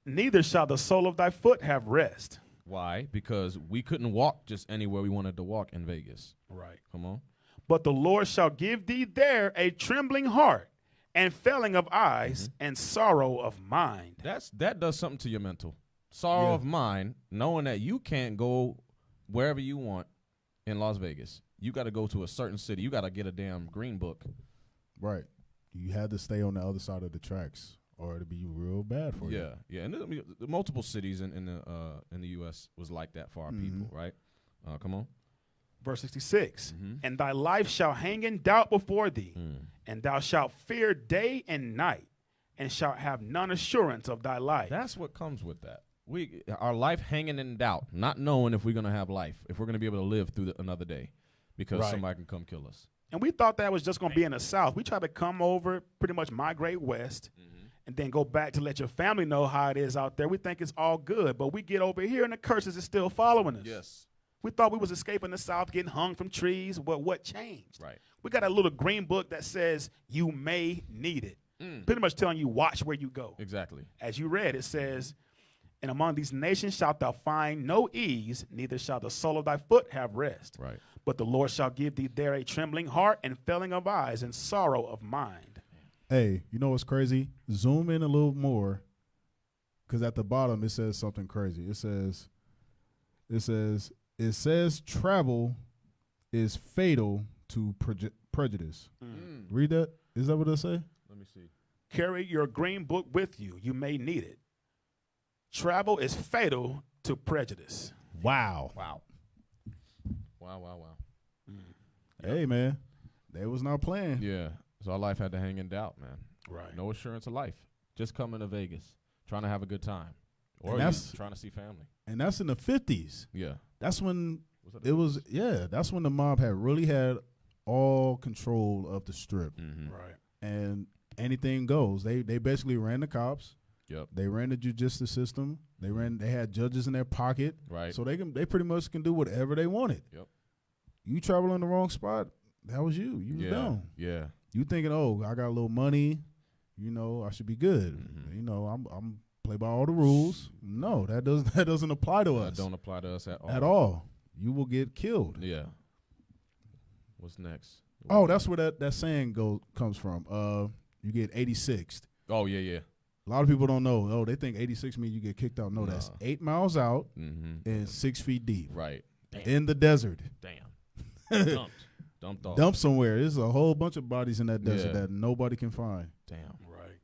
Neither shall the sole of thy foot have rest.
Why? Because we couldn't walk just anywhere we wanted to walk in Vegas.
Right.
Come on.
But the Lord shall give thee there a trembling heart and failing of eyes and sorrow of mind.
That does something to your mental. Sorrow of mind, knowing that you can't go wherever you want in Las Vegas. You got to go to a certain city. You got to get a damn green book.
Right. You had to stay on the other side of the tracks, or it'd be real bad for you.
Yeah. And the multiple cities in the U.S. was like that for our people, right? Come on.
Verse 66. And thy life shall hang in doubt before thee, and thou shalt fear day and night, and shalt have none assurance of thy life.
That's what comes with that. Our life hanging in doubt, not knowing if we're going to have life, if we're going to be able to live through another day, because
Right.
somebody can come kill us.
And we thought that was just going to be in the South. We tried to come over, pretty much migrate west, and then go back to let your family know how it is out there. We think it's all good, but we get over here and the curses is still following us.
Yes.
We thought we was escaping the South, getting hung from trees. But what changed?
Right.
We got a little green book that says you may need it. Pretty much telling you watch where you go.
Exactly.
As you read, it says, and among these nations shalt thou find no ease, neither shall the sole of thy foot have rest.
Right.
But the Lord shall give thee there a trembling heart and failing of eyes and sorrow of mind.
Hey, you know what's crazy? Zoom in a little more, because at the bottom it says something crazy. It says travel is fatal to prejudice. Read that. Is that what it say?
Let me see.
Carry your green book with you. You may need it. Travel is fatal to prejudice.
Wow.
Wow.
Hey, man. They was not playing.
Yeah. So our life had to hang in doubt, man.
Right.
No assurance of life. Just coming to Vegas, trying to have a good time. Or
that's
trying to see family.
And that's in the 50s.
Yeah.
That's when that's when the mob really had all control of the strip.
Right.
And anything goes. They basically ran the cops.
Yep.
They ran the judicial system. They had judges in their pocket.
Right.
So they pretty much can do whatever they wanted.
Yep. You
travel in the wrong spot, that was you. You was down.
Yeah.
You thinking, oh, I got a little money, I should be good. I'm play by all the rules. No, that doesn't apply to us.
That don't apply to us at all.
At all. You will get killed.
Yeah. What's next?
Oh, that's where that saying comes from. You get 86th.
Oh, yeah.
A lot of people don't know. Oh, they think 86 means you get kicked out. No, that's 8 miles out and 6 feet deep.
Right.
Damn. In the desert.
Damn. Dumped off.
Dumped somewhere. There's a whole bunch of bodies in that desert that nobody can find.
Damn.
Right.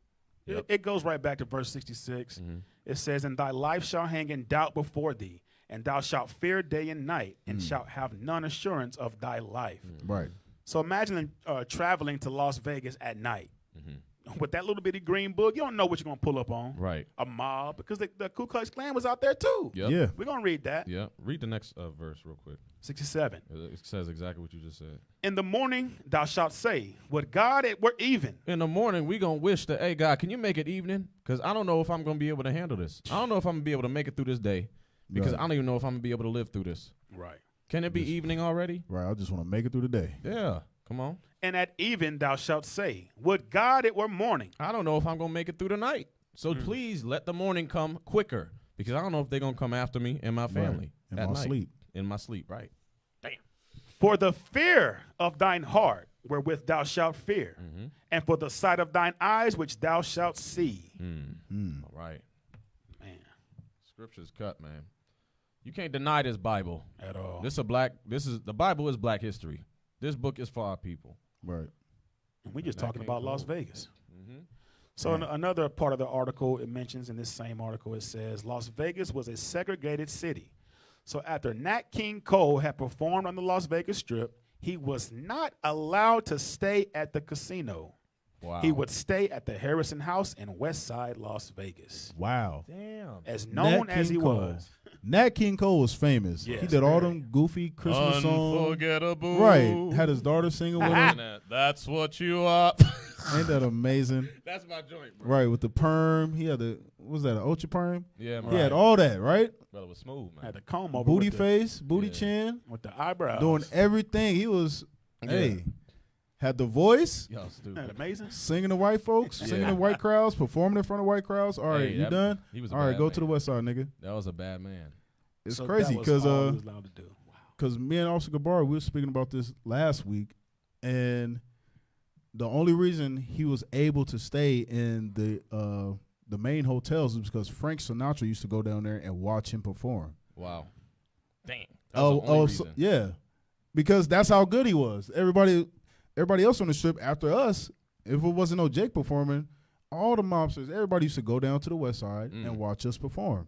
Yep.
It goes right back to verse 66. It says, and thy life shall hang in doubt before thee, and thou shalt fear day and night, and shalt have none assurance of thy life.
Right.
So imagine traveling to Las Vegas at night. With that little bitty green book, you don't know what you're going to pull up on.
Right.
A mob, because the Ku Klux Klan was out there too.
Yep.
Yeah.
We're going to read that.
Yeah. Read the next verse real quick.
67.
It says exactly what you just said.
In the morning thou shalt say, would God it were even.
In the morning, we going to wish that, hey, God, can you make it evening? Because I don't know if I'm going to be able to handle this. I don't know if I'm going to be able to make it through this day. Because I don't even know if I'm going to be able to live through this.
Right.
Can it be evening already?
Right. I just want to make it through the day.
Yeah. Come on.
And at even thou shalt say, would God it were morning.
I don't know if I'm going to make it through the night. So please let the morning come quicker. Because I don't know if they're going to come after me and my family.
In
at
my
night.
sleep.
In my sleep, right. Damn.
For the fear of thine heart wherewith thou shalt fear, and for the sight of thine eyes which thou shalt see.
All right.
Man.
Scripture's cut, man. You can't deny this Bible.
At all.
The Bible is black history. This book is for our people.
Right.
And we just talking about Las Vegas. So another part of the article, it mentions in this same article, it says, Las Vegas was a segregated city. So after Nat King Cole had performed on the Las Vegas Strip, he was not allowed to stay at the casino.
Wow.
He would stay at the Harrison House in West Side, Las Vegas.
Wow.
Damn.
As known as he was.
Nat King Cole was famous.
Yes,
he did all them goofy Christmas songs.
Unforgettable.
Right. Had his daughter singing with him.
That's what you are.
Ain't that amazing?
That's my joint, bro.
Right, with the perm. He had the, what was that, an Ultra perm?
Yeah, man.
He had all that, right?
Brother was smooth, man.
Had the comb over
Booty
with
face, booty chin.
with the eyebrows.
Doing everything. He was, had the voice.
Y'all stupid.
Isn't that amazing?
Singing to white folks, singing to white crowds, performing in front of white crowds. All right,
Hey,
you done?
he was a
all right,
bad
go to the
man.
West Side, nigga.
That was a bad man.
It's
So
crazy
that was
because
all he was allowed to do.
because me and Officer Gabar, we were speaking about this last week, and the only reason he was able to stay in the main hotels is because Frank Sinatra used to go down there and watch him perform.
Wow. Dang. That was the only reason.
Yeah, because that's how good he was. Everybody else on the strip after us, if it wasn't no Jake performing, all the mobsters, everybody used to go down to the West Side and watch us perform.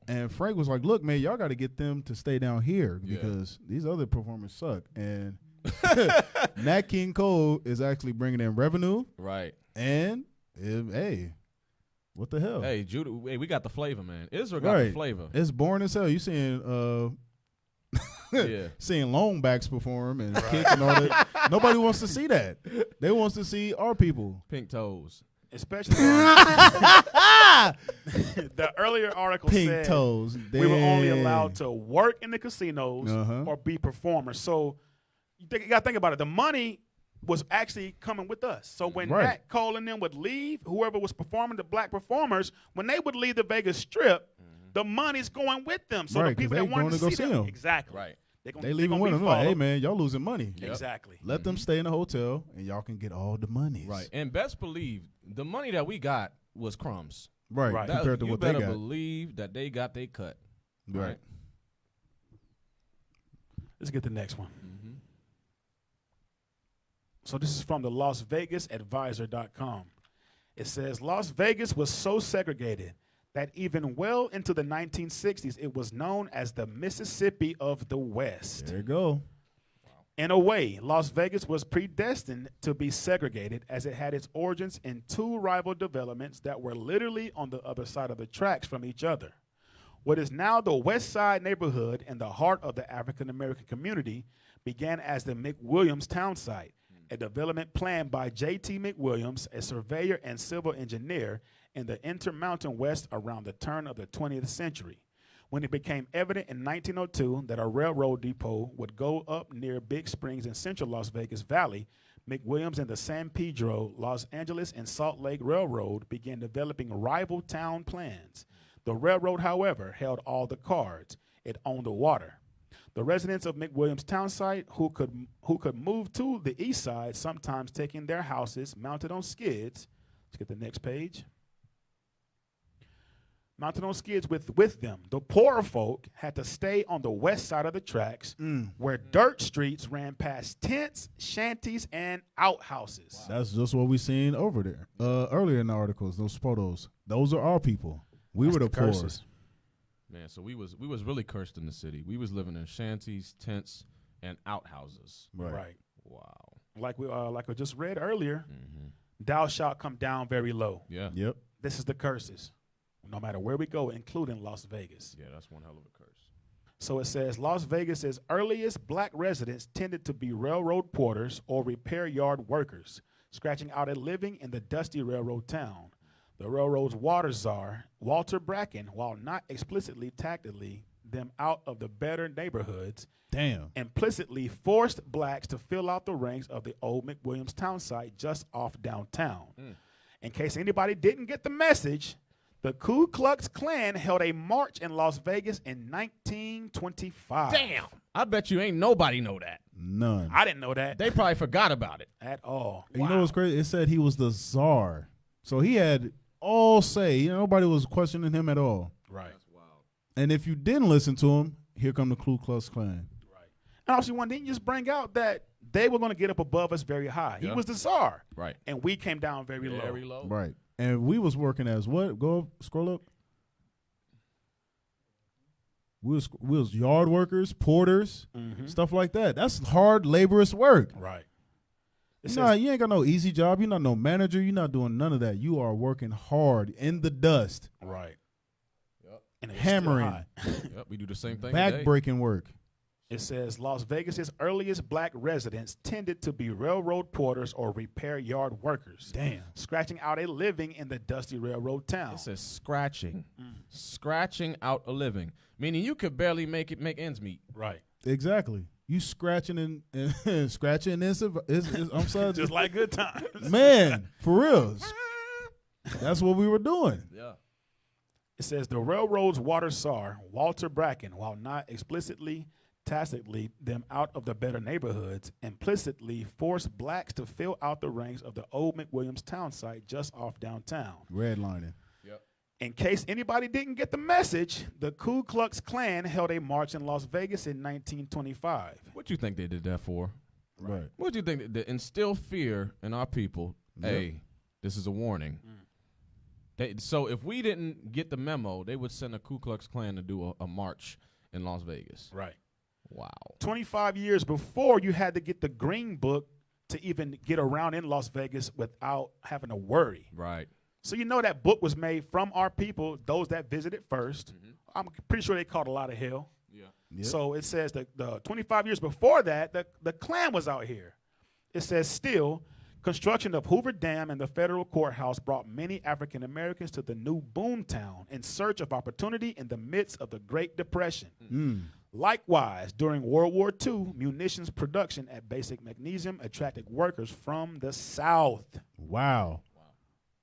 And Frank was like, look, man, y'all got to get them to stay down here because these other performers suck. And Nat King Cole is actually bringing in revenue.
Right.
And, hey, what the hell?
Hey, Judah, hey, we got the flavor, man. Israel got the flavor.
It's boring as hell. You seeing seeing longbacks perform and kick and all that. Nobody wants to see that. They wants to see our people.
Pink toes.
Especially the earlier article
Pink
said
toes.
we were only
Damn.
allowed to work in the casinos or be performers. So you got to think about it. The money was actually coming with us. So when Nat Cole and them would leave, whoever was performing, the black performers, when they would leave the Vegas Strip, the money's going with them. So the people that wanted to see them. Exactly.
Right.
They leaving with them. Like, hey, man, y'all losing money.
Yep. Exactly.
Let them stay in the hotel, and y'all can get all the money.
Right. And best believe, the money that we got was crumbs.
Right. Compared to what they got.
You better believe that they got their cut.
Right.
Let's get the next one. So this is from the LasVegasAdvisor.com. It says, Las Vegas was so segregated that even well into the 1960s, it was known as the Mississippi of the West.
There you go.
In a way, Las Vegas was predestined to be segregated as it had its origins in two rival developments that were literally on the other side of the tracks from each other. What is now the West Side neighborhood in the heart of the African-American community began as the McWilliams town site, a development planned by J.T. McWilliams, a surveyor and civil engineer in the Intermountain West around the turn of the 20th century. When it became evident in 1902 that a railroad depot would go up near Big Springs in central Las Vegas Valley, McWilliams and the San Pedro, Los Angeles, and Salt Lake Railroad began developing rival town plans. The railroad, however, held all the cards. It owned the water. The residents of McWilliams town site who could move to the east side, sometimes taking their houses mounted on skids. Let's get the next page. Mounted on skids with them. The poorer folk had to stay on the west side of the tracks where dirt streets ran past tents, shanties, and outhouses.
Wow. That's just what we seen over there earlier in the articles, those photos. Those are our people. We were the poor.
Man, so we was really cursed in the city. We was living in shanties, tents, and outhouses.
Right.
Wow.
Like I just read earlier, thou shalt come down very low.
Yeah.
Yep.
This is the curses. No matter where we go, including Las Vegas.
Yeah, that's one hell of a curse.
So it says Las Vegas's earliest black residents tended to be railroad porters or repair yard workers, scratching out a living in the dusty railroad town. The railroad's water czar, Walter Bracken, while not explicitly tactically them out of the better neighborhoods, implicitly forced blacks to fill out the ranks of the old McWilliams town site just off downtown. In case anybody didn't get the message, the Ku Klux Klan held a march in Las Vegas in 1925.
Damn. I bet you ain't nobody know that.
None.
I didn't know that.
They probably forgot about it.
At all.
And you know what's crazy? It said he was the czar. So he had all say. Nobody was questioning him at all.
Right.
That's wild.
And if you didn't listen to him, here come the Ku Klux Klan.
Right. And also, one didn't just bring out that they were going to get up above us very high. He was the czar.
Right.
And we came down very low.
Very low.
Right. And we was working as what? Go up, scroll up. We was yard workers, porters, stuff like that. That's hard, laborious work.
Right.
You ain't got no easy job. You're not no manager. You're not doing none of that. You are working hard in the dust.
Right.
Yep.
And
hammering.
Yep, we do the same thing.
Back-breaking work.
It says Las Vegas's earliest black residents tended to be railroad porters or repair yard workers.
Damn.
Scratching out a living in the dusty railroad town.
It says scratching. Scratching out a living. Meaning you could barely make ends meet.
Right.
Exactly. You scratching and scratching this. I'm sorry.
Just like good times.
Man, for real. That's what we were doing.
Yeah.
It says the railroad's water czar, Walter Bracken, while not explicitly tacitly them out of the better neighborhoods, implicitly forced blacks to fill out the ranks of the old McWilliams town site just off downtown.
Redlining.
Yep.
In case anybody didn't get the message, the Ku Klux Klan held a march in Las Vegas in 1925.
What do you think they did that for?
Right.
What do you think? To instill fear in our people. Yep. Hey, this is a warning. So if we didn't get the memo, they would send a Ku Klux Klan to do a march in Las Vegas.
Right.
Wow.
25 years before, you had to get the Green Book to even get around in Las Vegas without having to worry.
Right.
So you know that book was made from our people, those that visited first. I'm pretty sure they caught a lot of hell.
Yeah.
Yep.
So it says that the 25 years before that, the Klan was out here. It says still, Construction of Hoover Dam and the federal courthouse brought many African Americans to the new boomtown in search of opportunity in the midst of the Great Depression. Likewise, during World War II, munitions production at Basic Magnesium attracted workers from the South.
Wow.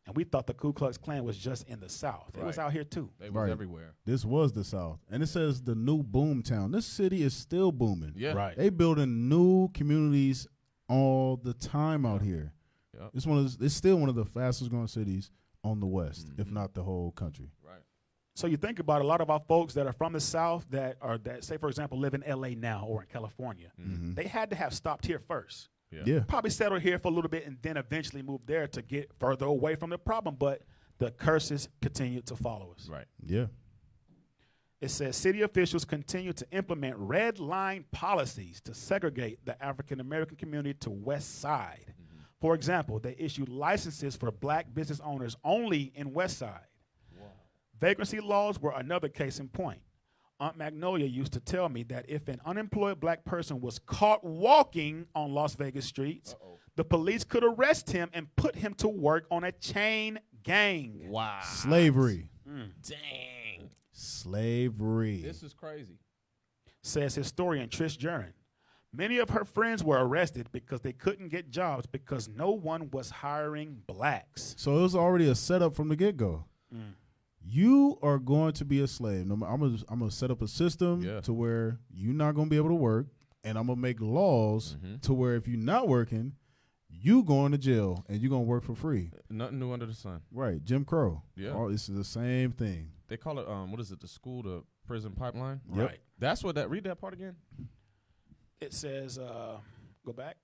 And we thought the Ku Klux Klan was just in the South. It was out here too.
They was everywhere.
This was the South. And it says the new boom town. This city is still booming.
Yeah.
Right.
They building new communities all the time out here.
Yep.
It's still one of the fastest growing cities on the West, if not the whole country.
Right.
So you think about a lot of our folks that are from the South that say, for example, live in L.A. now or in California. They had to have stopped here first.
Yeah.
Probably settled here for a little bit and then eventually moved there to get further away from the problem. But the curses continued to follow us.
Right.
Yeah.
It says city officials continue to implement red line policies to segregate the African American community to West Side. For example, they issued licenses for black business owners only in West Side. Vagrancy laws were another case in point. Aunt Magnolia used to tell me that if an unemployed black person was caught walking on Las Vegas streets, the police could arrest him and put him to work on a chain gang.
Wow.
Slavery.
Dang.
Slavery.
This is crazy.
Says historian Trish Jurin. Many of her friends were arrested because they couldn't get jobs because no one was hiring blacks.
So it was already a setup from the get-go. You are going to be a slave. I'm gonna set up a system to where you're not gonna be able to work, and I'm gonna make laws to where if you're not working, you going to jail and you're gonna work for free.
Nothing new under the sun.
Right, Jim Crow.
Yeah,
this is the same thing.
They call it what is it? The school to prison pipeline.
Yep.
Right.
That's what that. Read that part again.
It says, go back.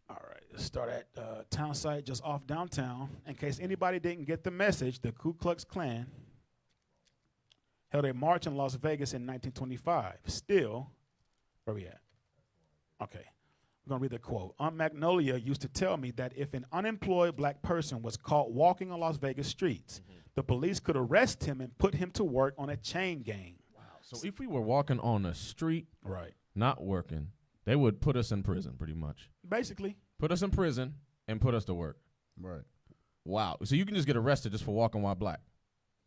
All right, let's start at town site just off downtown. In case anybody didn't get the message, the Ku Klux Klan held a march in Las Vegas in 1925. Still, where we at? Okay, I'm going to read the quote. Aunt Magnolia used to tell me that if an unemployed black person was caught walking on Las Vegas streets, the police could arrest him and put him to work on a chain gang.
Wow. So if we were walking on the street,
right,
not working, they would put us in prison pretty much.
Basically.
Put us in prison and put us to work.
Right.
Wow. So you can just get arrested just for walking while black.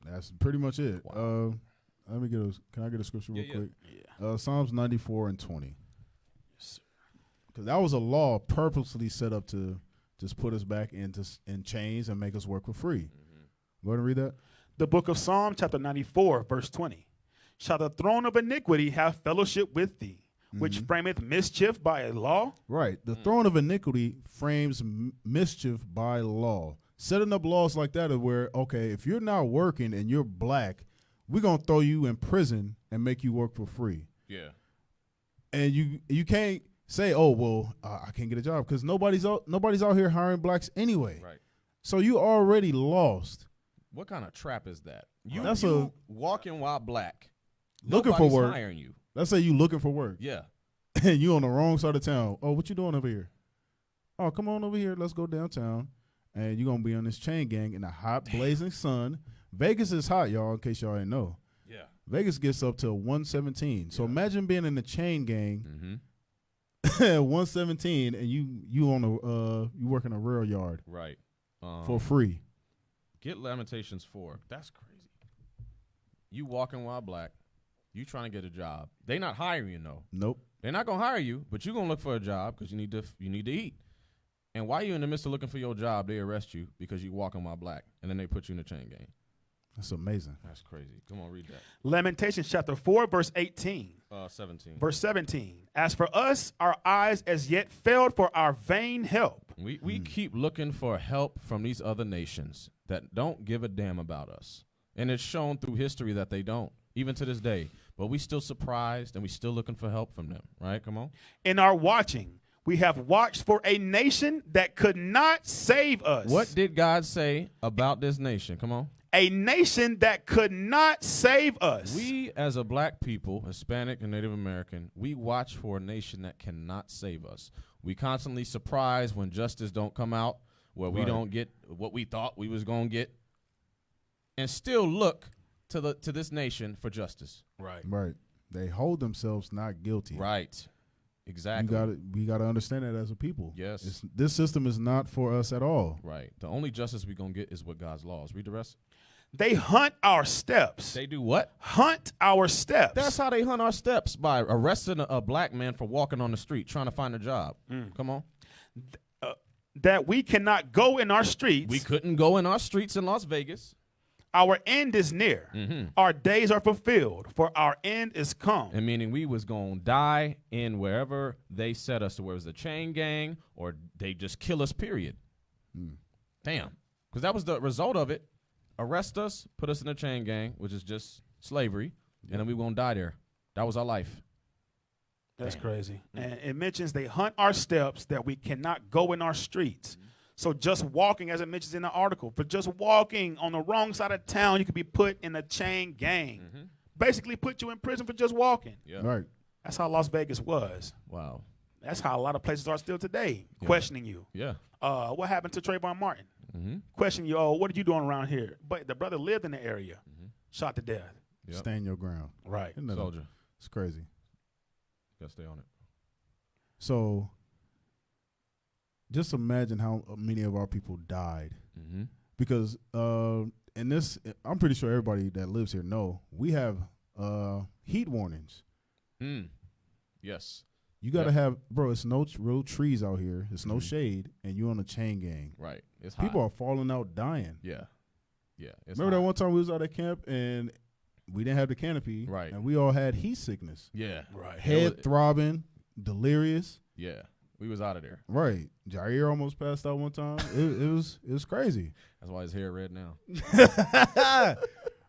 That's pretty much it.
Wow.
Let me can I get a scripture real quick?
Yeah.
Psalms 94 and 20. Because that was a law purposely set up to just put us back in chains and make us work for free. Go ahead and read that.
The book of Psalms, chapter 94, verse 20. Shall the throne of iniquity have fellowship with thee, which frameth mischief by a law?
Right. The throne of iniquity frames mischief by law. Setting up laws like that is where, okay, if you're not working and you're black, we're going to throw you in prison and make you work for free.
Yeah.
And you can't say, oh, well, I can't get a job because nobody's out here hiring blacks anyway.
Right.
So you already lost.
What kind of trap is that?
That's
you walking while black,
looking for
nobody's
work.
hiring you.
Let's say you looking for work.
Yeah.
And you on the wrong side of town. Oh, what you doing over here? Oh, come on over here. Let's go downtown. And you're going to be on this chain gang in the hot, blazing sun. Vegas is hot, y'all, in case y'all didn't know.
Yeah.
Vegas gets up to 117. So imagine being in the chain gang at 117 and you on you working a rail yard.
Right.
For free.
Get Lamentations 4. That's crazy. You walking while black. You trying to get a job. They not hiring you, no.
Nope.
They're not going to hire you, but you're going to look for a job because you need to eat. And while you're in the midst of looking for your job, they arrest you because you walking while black, and then they put you in a chain gang.
That's amazing.
That's crazy. Come on, read that.
Lamentations chapter 4, verse 18.
17.
Verse 17. As for us, our eyes as yet failed for our vain help.
We keep looking for help from these other nations that don't give a damn about us. And it's shown through history that they don't, even to this day. But we still surprised, and we still looking for help from them, right? Come on.
In our watching, we have watched for a nation that could not save us.
What did God say about this nation? Come on.
A nation that could not save us.
We, as a black people, Hispanic and Native American, we watch for a nation that cannot save us. We constantly surprised when justice don't come out, where we don't get what we thought we was going to get, and still look to this nation for justice.
Right.
Right. They hold themselves not guilty.
Right. Exactly.
We gotta understand that as a people.
Yes.
This system is not for us at all.
Right. The only justice we're going to get is with God's laws. Read the rest.
They hunt our steps.
They do what?
Hunt our steps.
That's how they hunt our steps, by arresting a black man for walking on the street trying to find a job. Come on.
That we cannot go in our streets.
We couldn't go in our streets in Las Vegas.
Our end is near. Our days are fulfilled, for our end is come.
And meaning we was going to die in wherever they set us, to where it was a chain gang or they just kill us, period. Damn. Because that was the result of it. Arrest us, put us in a chain gang, which is just slavery, and then we won't die there. That was our life.
That's crazy. And it mentions they hunt our steps, that we cannot go in our streets. So just walking, as it mentions in the article, for just walking on the wrong side of town, you could be put in a chain gang. Basically put you in prison for just walking.
Yeah.
Right.
That's how Las Vegas was.
Wow.
That's how a lot of places are still today, questioning you.
Yeah.
What happened to Trayvon Martin? Questioning you, what are you doing around here? But the brother lived in the area, shot to death.
Yep.
Stand your ground.
Right.
Soldier.
It's crazy.
Gotta stay on it.
So just imagine how many of our people died. Because in this, I'm pretty sure everybody that lives here know, we have heat warnings.
Yes.
You got to have, bro, it's no real trees out here. It's no shade, and you're on a chain gang.
Right. It's
People
hot.
are falling out dying.
Yeah. Yeah. It's
Remember
hot.
that one time we was out at camp, and we didn't have the canopy.
Right.
And we all had heat sickness.
Yeah. Right.
Head throbbing, delirious.
Yeah. We was out of there.
Right. Jair almost passed out one time. it was crazy.
That's why his hair red now.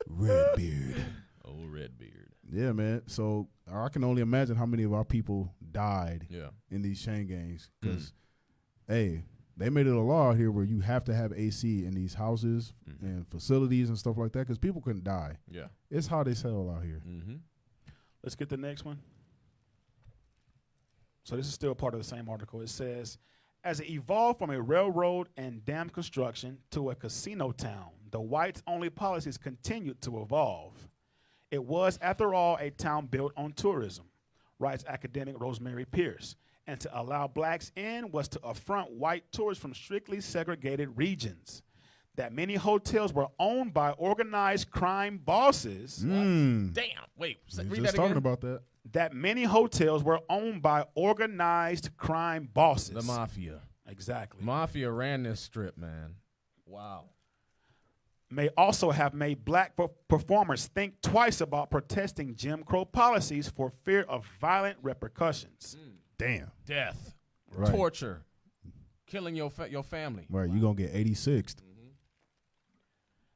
Red beard.
Oh, red beard.
Yeah, man. So I can only imagine how many of our people died
Yeah.
in these chain gangs. Because, hey, they made it a law out here where you have to have AC in these houses and facilities and stuff like that, because people couldn't die.
Yeah.
It's hot as hell out here.
Let's get the next one. So this is still part of the same article. It says, as it evolved from a railroad and dam construction to a casino town, the whites-only policies continued to evolve. It was, after all, a town built on tourism, writes academic Rosemary Pierce. And to allow blacks in was to affront white tourists from strictly segregated regions. That many hotels were owned by organized crime bosses.
Damn. Wait.
We
Read
just
that
talking
again.
about that.
That many hotels were owned by organized crime bosses.
The mafia.
Exactly.
Mafia ran this strip, man. Wow.
May also have made black performers think twice about protesting Jim Crow policies for fear of violent repercussions.
Damn.
Death.
Right.
Torture. Killing your family.
Right. You're going to get 86th.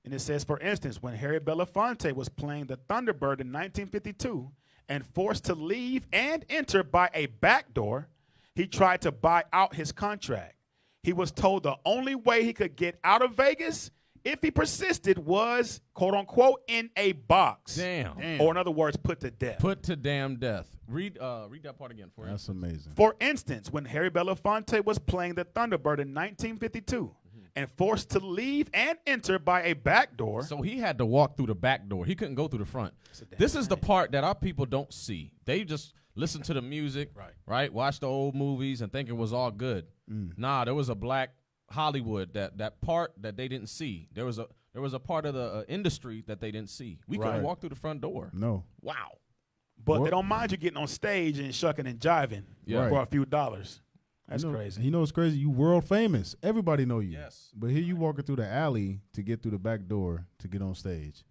And it says, for instance, when Harry Belafonte was playing the Thunderbird in 1952 and forced to leave and enter by a back door, he tried to buy out his contract. He was told the only way he could get out of Vegas, if he persisted, was, quote unquote, in a box.
Damn.
Or in other words, put to death.
Put to damn death. Read that part again for
That's amazing.
For instance, when Harry Belafonte was playing the Thunderbird in 1952 and forced to leave and enter by a back door.
So he had to walk through the back door. He couldn't go through the front. This is the part that our people don't see. They just listen to the music, right? Watch the old movies and think it was all good. Nah, there was a black Hollywood, that part that they didn't see. There was a part of the industry that they didn't see. We couldn't walk through the front door.
No.
Wow.
But they don't mind you getting on stage and shucking and jiving for a few dollars. That's crazy.
You know what's crazy? You world famous. Everybody know you.
Yes.
But here you walking through the alley to get through the back door to get on stage.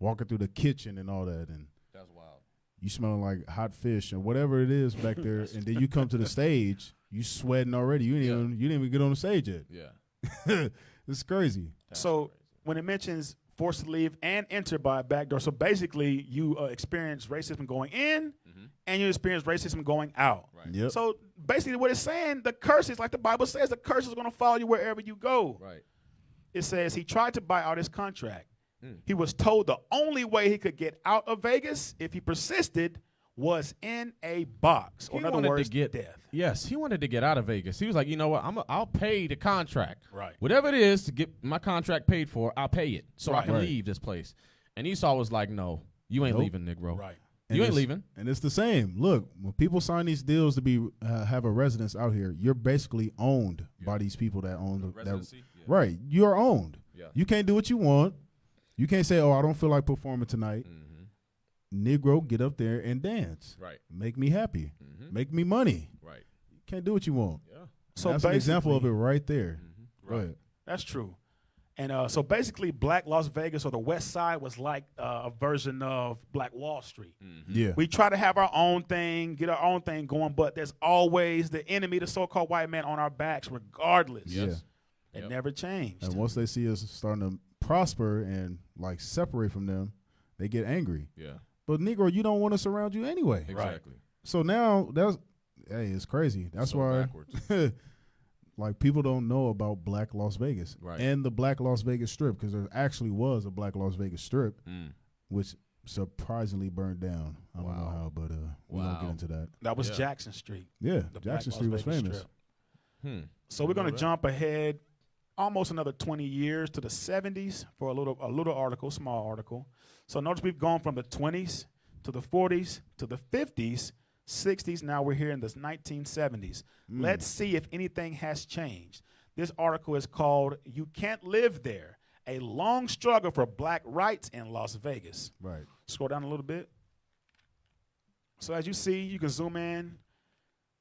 Walking through the kitchen and all that. And
that's wild.
You smelling like hot fish or whatever it is back there. And then you come to the stage, you sweating already. You didn't even get on the stage yet.
Yeah.
It's crazy.
When it mentions forced to leave and enter by a back door, so basically you experience racism going in and you experience racism going out.
Right.
Yep.
So basically what it's saying, the curses, like the Bible says, the curse is going to follow you wherever you go.
Right.
It says he tried to buy out his contract. He was told the only way he could get out of Vegas, if he persisted, was in a box. Or in other words, death.
Yes, he wanted to get out of Vegas. He was like, you know what? I'll pay the contract.
Right.
Whatever it is to get my contract paid for, I'll pay it so I can
Right.
leave this place. And Esau was like, no, you ain't leaving, Negro.
Right.
And
You ain't
it's-
leaving.
And it's the same. Look, when people sign these deals to be have a residence out here, you're basically owned by these people that own the
residency?
Right. You're owned.
Yeah.
You can't do what you want. You can't say, "Oh, I don't feel like performing tonight." Negro, get up there and dance.
Right.
Make me happy. Make me money.
Right.
You can't do what you want.
Yeah.
So that's an example of it right there. Go ahead.
That's true. And so basically, Black Las Vegas or the West Side was like a version of Black Wall Street.
Yeah.
We try to have our own thing, get our own thing going, but there's always the enemy, the so-called white man, on our backs, regardless.
Yes.
It never changed.
And once they see us starting to prosper and like separate from them, they get angry.
Yeah.
But Negro, you don't want us around you anyway.
Exactly.
So now it's crazy. That's
So
why
backwards.
like people don't know about Black Las Vegas and the Black Las Vegas Strip, because there actually was a Black Las Vegas Strip, which surprisingly burned down. I don't know how, but we won't get into that.
That was Jackson Street.
Yeah,
The Black
Jackson
Las
Street was
Vegas
famous.
Strip. So we're going to jump ahead almost another 20 years to the 70s for a little article, small article. So notice we've gone from the 20s to the 40s to the 50s, 60s. Now we're here in the 1970s. Let's see if anything has changed. This article is called "You Can't Live There: A Long Struggle for Black Rights in Las Vegas."
Right.
Scroll down a little bit. So as you see, you can zoom in.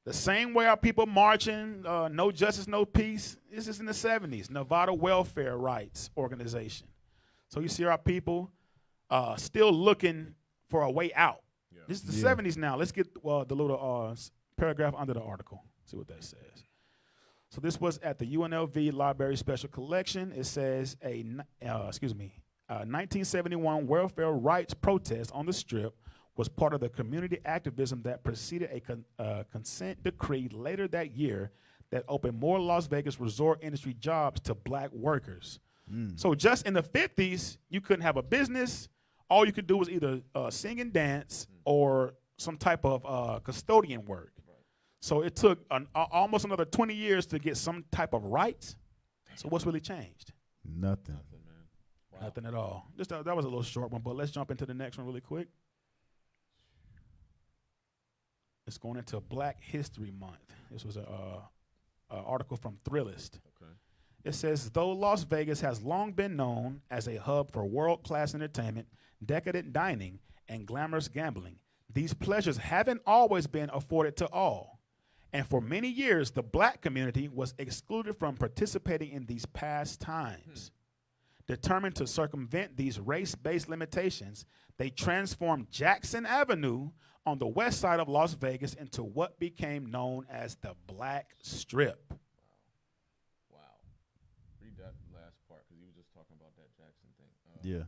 The same way our people marching, no justice, no peace. This is in the 70s, Nevada Welfare Rights Organization. So you see our people still looking for a way out. This is the 70s now. Let's get the little paragraph under the article. See what that says. So this was at the UNLV Library Special Collection. It says a 1971 welfare rights protest on the Strip was part of the community activism that preceded a consent decree later that year that opened more Las Vegas resort industry jobs to black workers. So just in the 50s, you couldn't have a business. All you could do was either sing and dance or some type of custodian work. So it took almost another 20 years to get some type of rights. So what's really changed?
Nothing.
Nothing at all. Just that was a little short one, but let's jump into the next one really quick. It's going into Black History Month. This was an article from Thrillist.
Okay.
It says, though Las Vegas has long been known as a hub for world-class entertainment, decadent dining, and glamorous gambling, these pleasures haven't always been afforded to all. And for many years, the black community was excluded from participating in these pastimes. Determined to circumvent these race-based limitations, they transformed Jackson Avenue on the west side of Las Vegas into what became known as the Black Strip.
Wow. Read that last part, because you were just talking about that Jackson thing.
Yeah.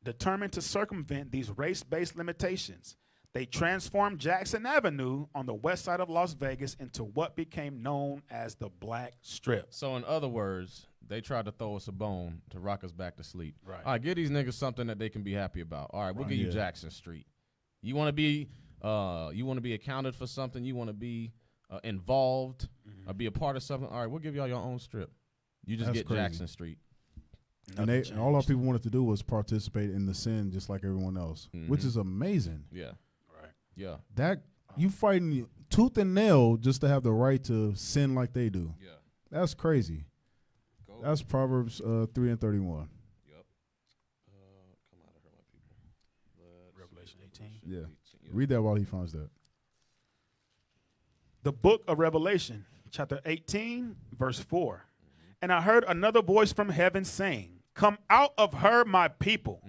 Determined to circumvent these race-based limitations, they transformed Jackson Avenue on the west side of Las Vegas into what became known as the Black Strip.
So in other words, they tried to throw us a bone to rock us back to sleep.
Right.
All right, give these niggas something that they can be happy about. All right, we'll give you Jackson Street. You want to be accounted for something. You want to be involved or be a part of something. All right, we'll give y'all your own strip. You just
That's
get
crazy.
Jackson Street.
And all our people wanted to do was participate in the sin just like everyone else, which is amazing.
Yeah. Right. Yeah.
That you fighting tooth and nail just to have the right to sin like they do.
Yeah.
That's crazy. That's Proverbs 3:31.
Yep. Come out of here, my people.
Revelation 18.
Yeah. Read that while he finds that.
The book of Revelation, chapter 18, verse 4. And I heard another voice from heaven saying, come out of her, my people,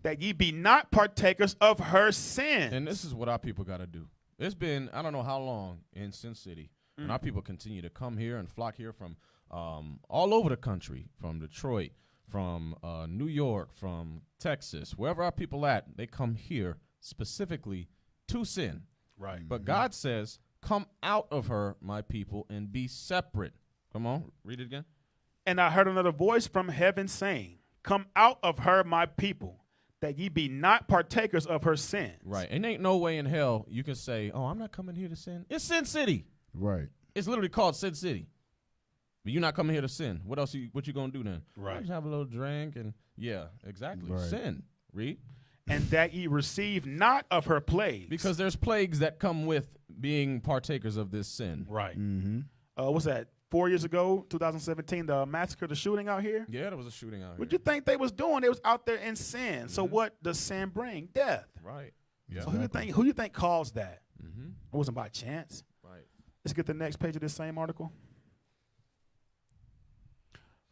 that ye be not partakers of her sin.
And this is what our people got to do. It's been, I don't know how long in Sin City, and our people continue to come here and flock here from all over the country, from Detroit, from New York, from Texas, wherever our people at, they come here specifically to sin.
Right.
But God says, come out of her, my people, and be separate. Come on, read it again.
And I heard another voice from heaven saying, come out of her, my people, that ye be not partakers of her sins.
Right. And ain't no way in hell you can say, oh, I'm not coming here to sin. It's Sin City.
Right.
It's literally called Sin City. But you're not coming here to sin. What else? What you gonna do then?
Right.
Just have a little drink and yeah, exactly.
Right.
Sin. Read.
and that ye receive not of her plagues.
Because there's plagues that come with being partakers of this sin.
Right.
Mm-hmm.
What's that? 4 years ago, 2017, the massacre, the shooting out here?
Yeah, there was a shooting out here.
What you think they was doing? They was out there in sin. So what does sin bring? Death.
Right. Yeah.
So who you think caused that?
Mm-hmm.
It wasn't by chance.
Right.
Let's get the next page of this same article.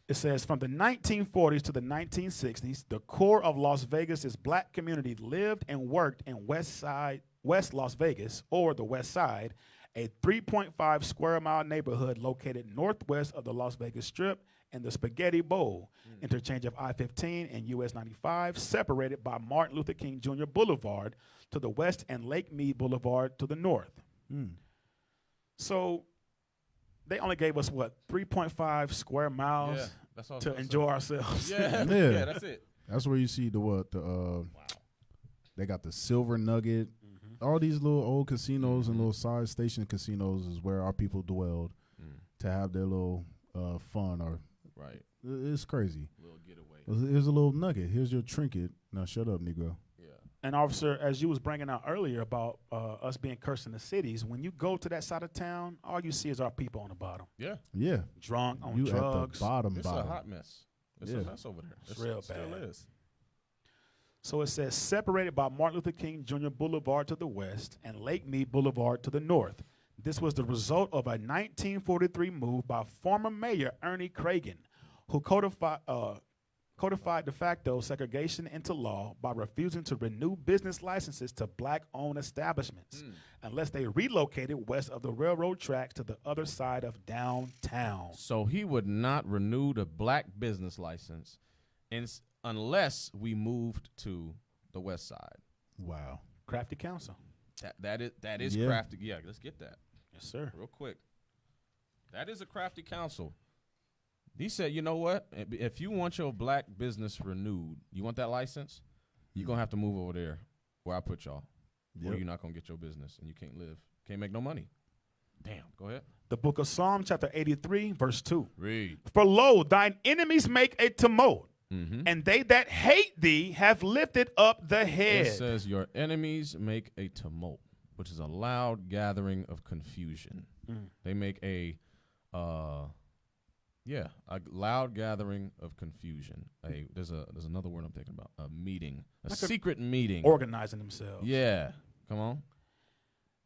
It says, from the 1940s to the 1960s, the core of Las Vegas' black community lived and worked in West Las Vegas, or the West Side, a 3.5 square mile neighborhood located northwest of the Las Vegas Strip and the Spaghetti Bowl, interchange of I-15 and US 95, separated by Martin Luther King Jr. Boulevard to the west and Lake Mead Boulevard to the north. So they only gave us, 3.5 square miles to enjoy ourselves.
Yeah, yeah, that's it.
That's where you see they got the Silver Nugget. All these little old casinos and little side station casinos is where our people dwelled to have their little fun. Or
right,
it's crazy.
Little getaway.
Here's a little nugget. Here's your trinket. Now shut up, Negro.
Yeah.
And officer, as you was bringing out earlier about us being cursed in the cities, when you go to that side of town, all you see is our people on the bottom.
Yeah.
Yeah.
Drunk on
you
drugs.
At the bottom.
It's a hot mess. It's a mess over there.
It's real bad.
Still is.
So it says, separated by Martin Luther King Jr. Boulevard to the west and Lake Mead Boulevard to the north. This was the result of a 1943 move by former Mayor Ernie Cragen, who codified de facto segregation into law by refusing to renew business licenses to black-owned establishments unless they relocated west of the railroad tracks to the other side of downtown.
So he would not renew the black business license unless we moved to the west side.
Wow.
Crafty counsel.
That is crafty. Yeah, let's get that.
Yes, sir.
Real quick. That is a crafty counsel. He said, you know what? If you want your black business renewed, you want that license, you're going to have to move over there where I put y'all. Or you're not going to get your business and you can't live. Can't make no money. Damn. Go ahead.
The book of Psalm, chapter 83, verse 2.
Read.
For lo, thine enemies make a tumult, and they that hate thee have lifted up the head.
It says, your enemies make a tumult, which is a loud gathering of confusion. They make a loud gathering of confusion. There's another word I'm thinking about. A meeting. A secret meeting.
Organizing themselves.
Yeah. Come on.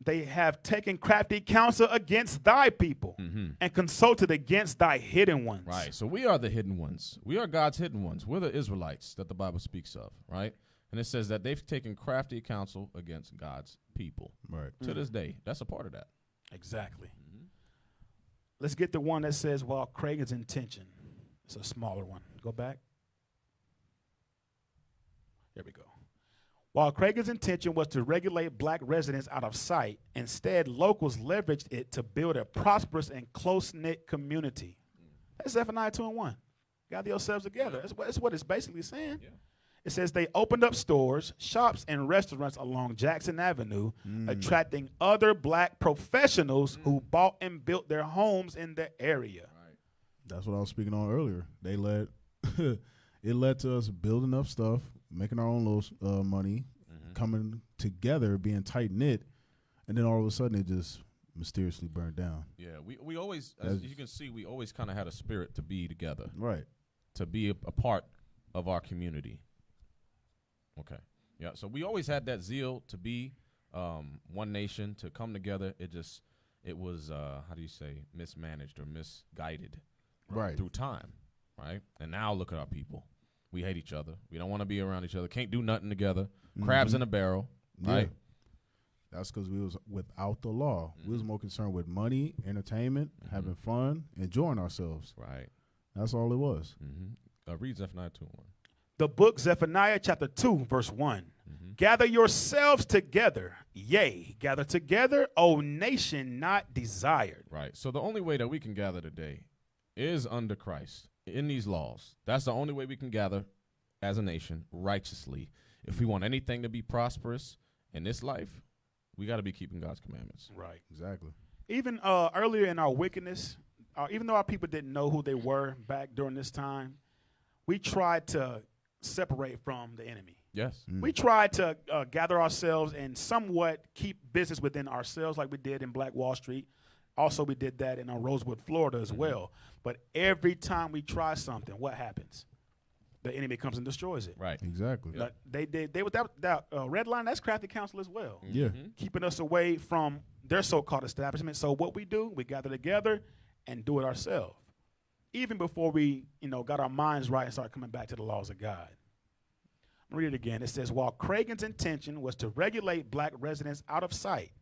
They have taken crafty counsel against thy people and consulted against thy hidden ones.
Right. So we are the hidden ones. We are God's hidden ones. We're the Israelites that the Bible speaks of, right? And it says that they've taken crafty counsel against God's people.
Right.
To this day. That's a part of that.
Exactly. Let's get the one that says, while Cragen's intention. It's a smaller one. Go back. There we go. While Cragen's intention was to regulate black residents out of sight, instead, locals leveraged it to build a prosperous and close-knit community. That's Zephaniah 2:1. Gather yourselves together. That's what it's basically saying. Yeah. It says they opened up stores, shops, and restaurants along Jackson Avenue, attracting other black professionals who bought and built their homes in the area.
Right. That's what I was speaking on earlier. They led it led to us building up stuff, making our own little money, coming together, being tight knit, and then all of a sudden it just mysteriously burned down.
Yeah, we always, as you can see, we always kind of had a spirit to be together,
right?
To be a part of our community. Okay, yeah. So we always had that zeal to be one nation, to come together. It was how do you say, mismanaged or misguided,
right?
Through time, right? And now look at our people. We hate each other. We don't want to be around each other. Can't do nothing together. Crabs in a barrel, right?
Yeah. That's because we was without the law. We was more concerned with money, entertainment, having fun, enjoying ourselves.
Right.
That's all it was.
Read Zephaniah 2:1.
The book Zephaniah chapter 2, verse 1. Gather yourselves together, yea, gather together, O nation not desired.
Right. So the only way that we can gather today is under Christ, in these laws. That's the only way we can gather as a nation righteously. If we want anything to be prosperous in this life, we got to be keeping God's commandments.
Right.
Exactly.
Even earlier in our wickedness, even though our people didn't know who they were back during this time, we tried to separate from the enemy.
Yes.
We tried to gather ourselves and somewhat keep business within ourselves like we did in Black Wall Street. Also, we did that in Rosewood, Florida as well. But every time we try something, what happens? The enemy comes and destroys it.
Right.
Exactly.
Like they with that red line, that's crafty counsel as well.
Yeah.
Keeping us away from their so-called establishment. So what we do, we gather together and do it ourselves. Even before we, got our minds right and start coming back to the laws of God. I'm gonna read it again. It says, while Cragen's intention was to regulate black residents out of sight,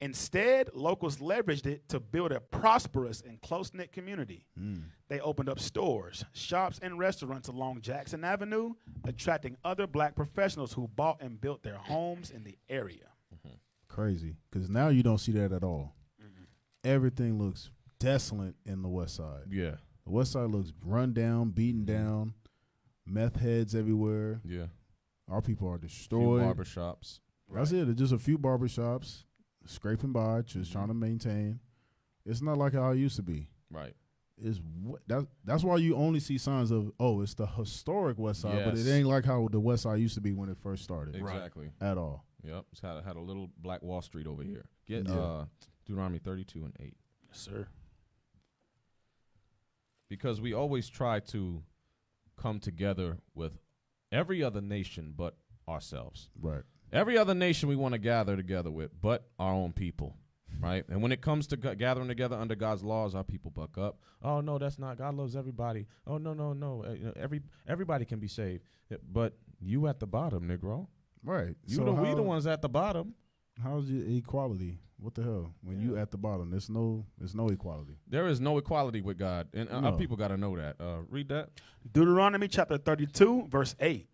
instead, locals leveraged it to build a prosperous and close-knit community. They opened up stores, shops, and restaurants along Jackson Avenue, attracting other black professionals who bought and built their homes in the area.
Crazy. Because now you don't see that at all. Everything looks desolate in the West Side.
Yeah.
The West Side looks run down, beaten down, meth heads everywhere.
Yeah.
Our people are destroyed.
Few barbershops.
That's it. There's just a few barbershops scraping by, just trying to maintain. It's not like how it used to be.
Right.
That's why you only see signs of, it's the historic West Side, but it ain't like how the West Side used to be when it first started.
Exactly.
At all.
Yep. It's had a little Black Wall Street over here. Get Deuteronomy 32 and 8.
Yes, sir.
Because we always try to come together with every other nation but ourselves.
Right.
Every other nation we want to gather together with but our own people, right? And when it comes to gathering together under God's laws, our people buck up. Oh, no, that's not. God loves everybody. Oh, no. Everybody can be saved. But you at the bottom, Negro.
Right.
We the ones at the bottom.
How's your equality? What the hell? When you at the bottom, there's no equality.
There is no equality with God, and our people got to know that. Read that.
Deuteronomy chapter 32, verse 8.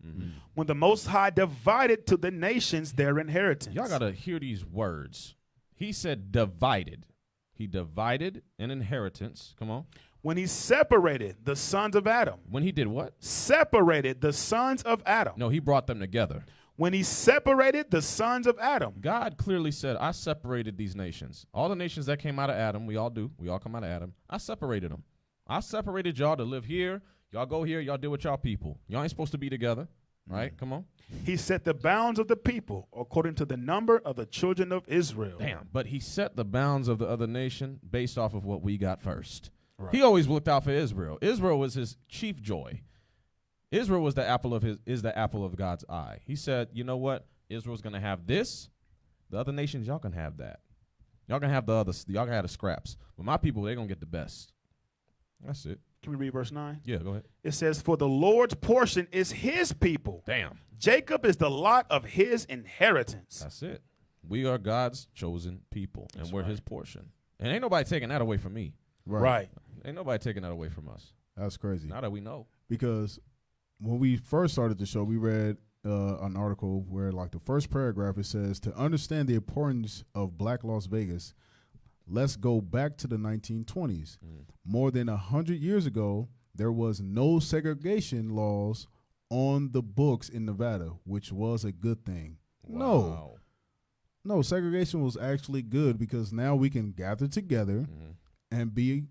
When the Most High divided to the nations their inheritance.
Y'all got to hear these words. He said divided. He divided an inheritance. Come on.
When he separated the sons of Adam.
When he did what?
Separated the sons of Adam.
No, he brought them together.
When he separated the sons of Adam.
God clearly said, I separated these nations. All the nations that came out of Adam, we all do. We all come out of Adam. I separated them. I separated y'all to live here. Y'all go here. Y'all deal with y'all people. Y'all ain't supposed to be together. Right? Come on.
He set the bounds of the people according to the number of the children of Israel.
Damn. But he set the bounds of the other nation based off of what we got first. Right. He always looked out for Israel. Israel was his chief joy. Israel was the apple of God's eye. He said, you know what? Israel's going to have this. The other nations, y'all can have that. Y'all can have the others. Y'all can have the scraps. But my people, they're going to get the best. That's it.
Can we read verse 9?
Yeah, go ahead.
It says, for the Lord's portion is his people.
Damn.
Jacob is the lot of his inheritance.
That's it. We are God's chosen people, and we're his portion. And ain't nobody taking that away from me.
Right.
Ain't nobody taking that away from us.
That's crazy.
Now that we know.
Because when we first started the show, we read an article where, like, the first paragraph, it says, to understand the importance of Black Las Vegas, let's go back to the 1920s. More than 100 years ago, there was no segregation laws on the books in Nevada, which was a good thing.
Wow.
No, segregation was actually good because now we can gather together and be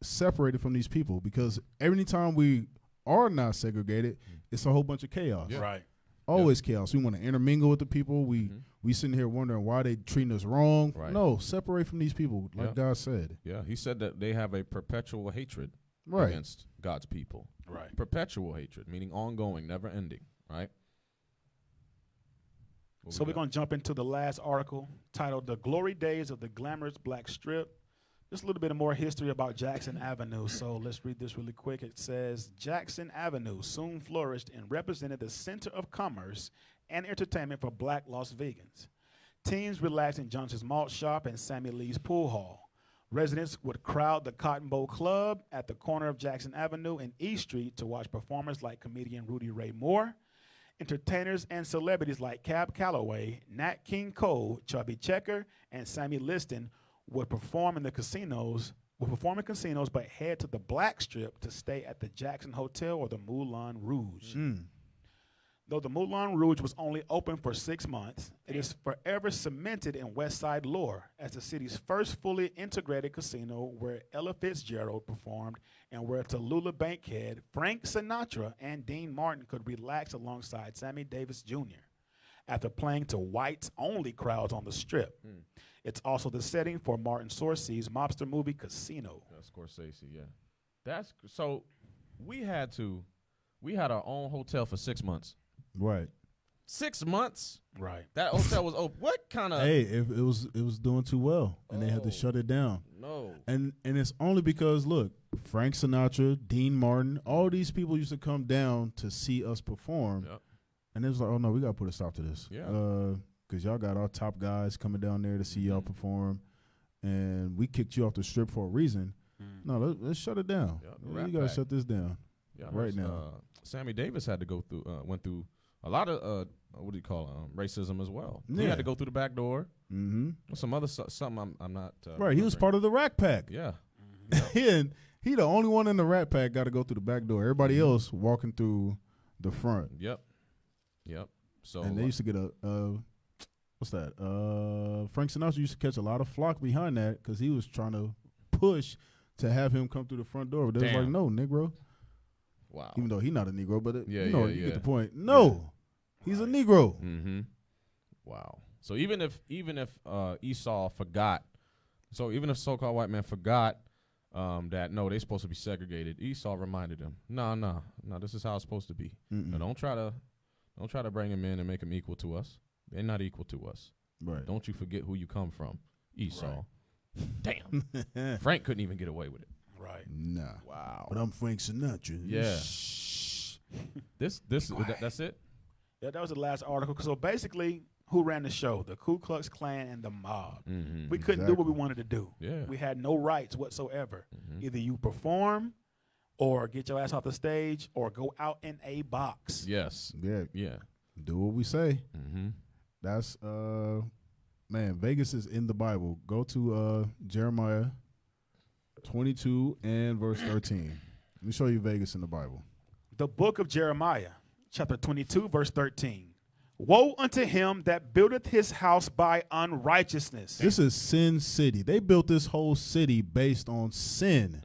separated from these people, because every time we are not segregated, it's a whole bunch of chaos.
Yeah. Right.
Always chaos. We want to intermingle with the people. We sitting here wondering why they treating us wrong.
Right.
No, separate from these people, like God said.
Yeah, he said that they have a perpetual hatred against God's people.
Right.
Perpetual hatred, meaning ongoing, never ending, right?
So we're going to jump into the last article titled The Glory Days of the Glamorous Black Strip. Just a little bit of more history about Jackson Avenue. So let's read this really quick. It says, Jackson Avenue soon flourished and represented the center of commerce and entertainment for black Las Vegans. Teens relaxed in Johnson's Malt Shop and Sammy Lee's Pool Hall. Residents would crowd the Cotton Bowl Club at the corner of Jackson Avenue and East Street to watch performers like comedian Rudy Ray Moore, entertainers and celebrities like Cab Calloway, Nat King Cole, Chubby Checker, and Sammy Liston would perform in casinos, but head to the Black Strip to stay at the Jackson Hotel or the Moulin Rouge. Though the Moulin Rouge was only open for 6 months, it is forever cemented in West Side lore as the city's first fully integrated casino where Ella Fitzgerald performed and where Tallulah Bankhead, Frank Sinatra, and Dean Martin could relax alongside Sammy Davis Jr. after playing to whites-only crowds on the Strip. It's also the setting for Martin Scorsese's mobster movie Casino.
Scorsese, yeah. That's so we had our own hotel for 6 months.
Right.
6 months?
Right.
That hotel was open. What kind of
Hey, it was doing too well, and they had to shut it down.
No.
And it's only because look, Frank Sinatra, Dean Martin, all these people used to come down to see us perform.
Yep.
And it was like, oh no, we gotta put a stop to this.
Yeah.
Cause y'all got our top guys coming down there to see y'all perform, and we kicked you off the Strip for a reason. No, let's shut it down.
Rat
You gotta
Pack.
shut this down.
Yeah,
right now.
Sammy Davis had to went through a lot of what do you call it, racism as well. He
Yeah.
had to go through the back door.
Mm-hmm.
Some other something I'm not
Right, he was part of the Rat Pack.
Yeah.
He the only one in the Rat Pack got to go through the back door. Everybody else walking through the front.
Yep. So
And they used to get what's that? Frank Sinatra used to catch a lot of flock behind that because he was trying to push to have him come through the front door. But they was like, no, Negro.
Wow.
Even though he's not a Negro, but you get the point.
Yeah.
No, he's a Negro.
Mm-hmm. Wow. So even if Esau forgot, so even if so-called white man forgot that no, they're supposed to be segregated, Esau reminded him, no, this is how it's supposed to be. No, don't try to bring them in and make them equal to us. They're not equal to us.
Right.
Don't you forget who you come from, Esau. Right. Damn. Frank couldn't even get away with it.
Right.
Nah.
Wow.
But I'm Frank Sinatra.
Yeah. That's it?
Yeah, that was the last article. So basically, who ran the show? The Ku Klux Klan and the mob.
Mm-hmm.
We couldn't do what we wanted to do.
Yeah.
We had no rights whatsoever. Either you perform or get your ass off the stage or go out in a box.
Yes.
Yeah. Do what we say.
Mm-hmm.
That's man, Vegas is in the Bible. Go to Jeremiah 22 and verse 13. Let me show you Vegas in the Bible.
The book of Jeremiah, chapter 22, verse 13. Woe unto him that buildeth his house by unrighteousness.
This is Sin City. They built this whole city based on sin,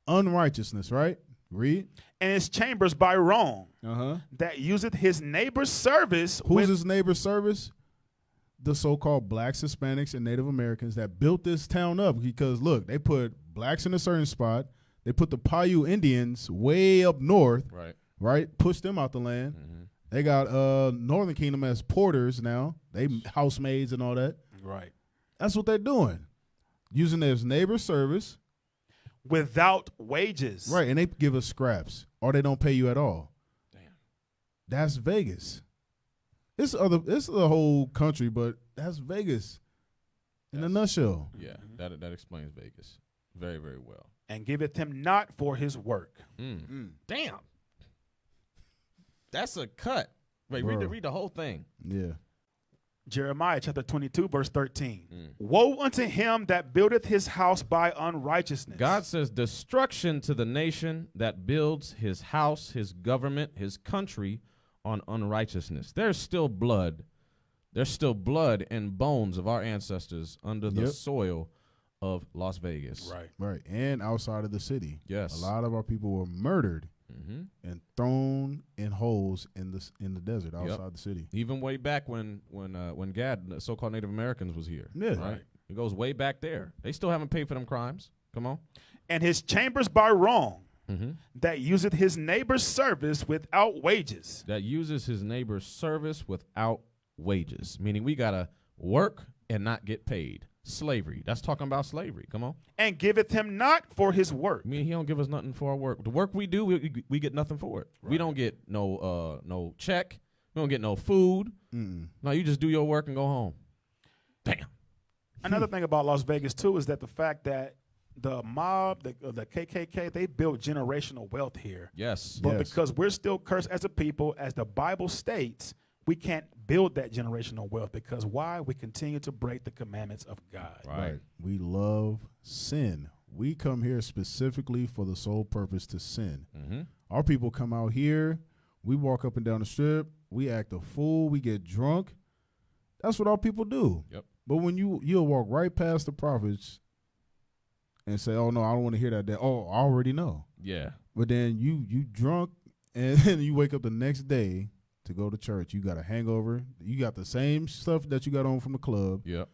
unrighteousness, right? Read.
And his chambers by wrong, that useth his neighbor's service.
Who's his neighbor's service? The so-called blacks, Hispanics, and Native Americans that built this town up because, look, they put blacks in a certain spot. They put the Paiute Indians way up north, right? Pushed them out the land. They got Northern Kingdom as porters now. They housemaids and all that.
Right.
That's what they're doing. Using their neighbor's service.
Without wages.
Right, and they give us scraps. Or they don't pay you at all.
Damn.
That's Vegas. It's the whole country, but that's Vegas in a nutshell.
Yeah, that explains Vegas very, very well.
And giveth him not for his work.
Damn. That's a cut. Wait, read the whole thing.
Yeah.
Jeremiah chapter 22, verse 13. Woe unto him that buildeth his house by unrighteousness.
God says, destruction to the nation that builds his house, his government, his country on unrighteousness. There's still blood. There's still blood and bones of our ancestors under the soil of Las Vegas.
Right. And outside of the city.
Yes.
A lot of our people were murdered and thrown in holes in the desert outside the city.
Even way back when Gad, the so-called Native Americans, was here.
Yeah.
Right. It goes way back there. They still haven't paid for them crimes. Come on.
And his chambers by wrong, that useth his neighbor's service without wages.
That uses his neighbor's service without wages. Meaning we got to work and not get paid. Slavery. That's talking about slavery. Come on.
And giveth him not for his work.
I mean, he don't give us nothing for our work. The work we do, we get nothing for it. Right. We don't get no check. We don't get no food. No, you just do your work and go home. Damn.
Another thing about Las Vegas, too, is that the fact that the mob, the KKK, they built generational wealth here.
Yes.
But because we're still cursed as a people, as the Bible states, we can't build that generational wealth because why? We continue to break the commandments of God.
Right. We love sin. We come here specifically for the sole purpose to sin. Our people come out here We walk up and down the strip. We act a fool. We get drunk. That's what all people do.
Yep.
But when you'll walk right past the prophets and say, "Oh no, I don't want to hear that." Oh, I already know.
Yeah.
But then you drunk and then you wake up the next day to go to church. You got a hangover. You got the same stuff that you got on from the club.
Yep.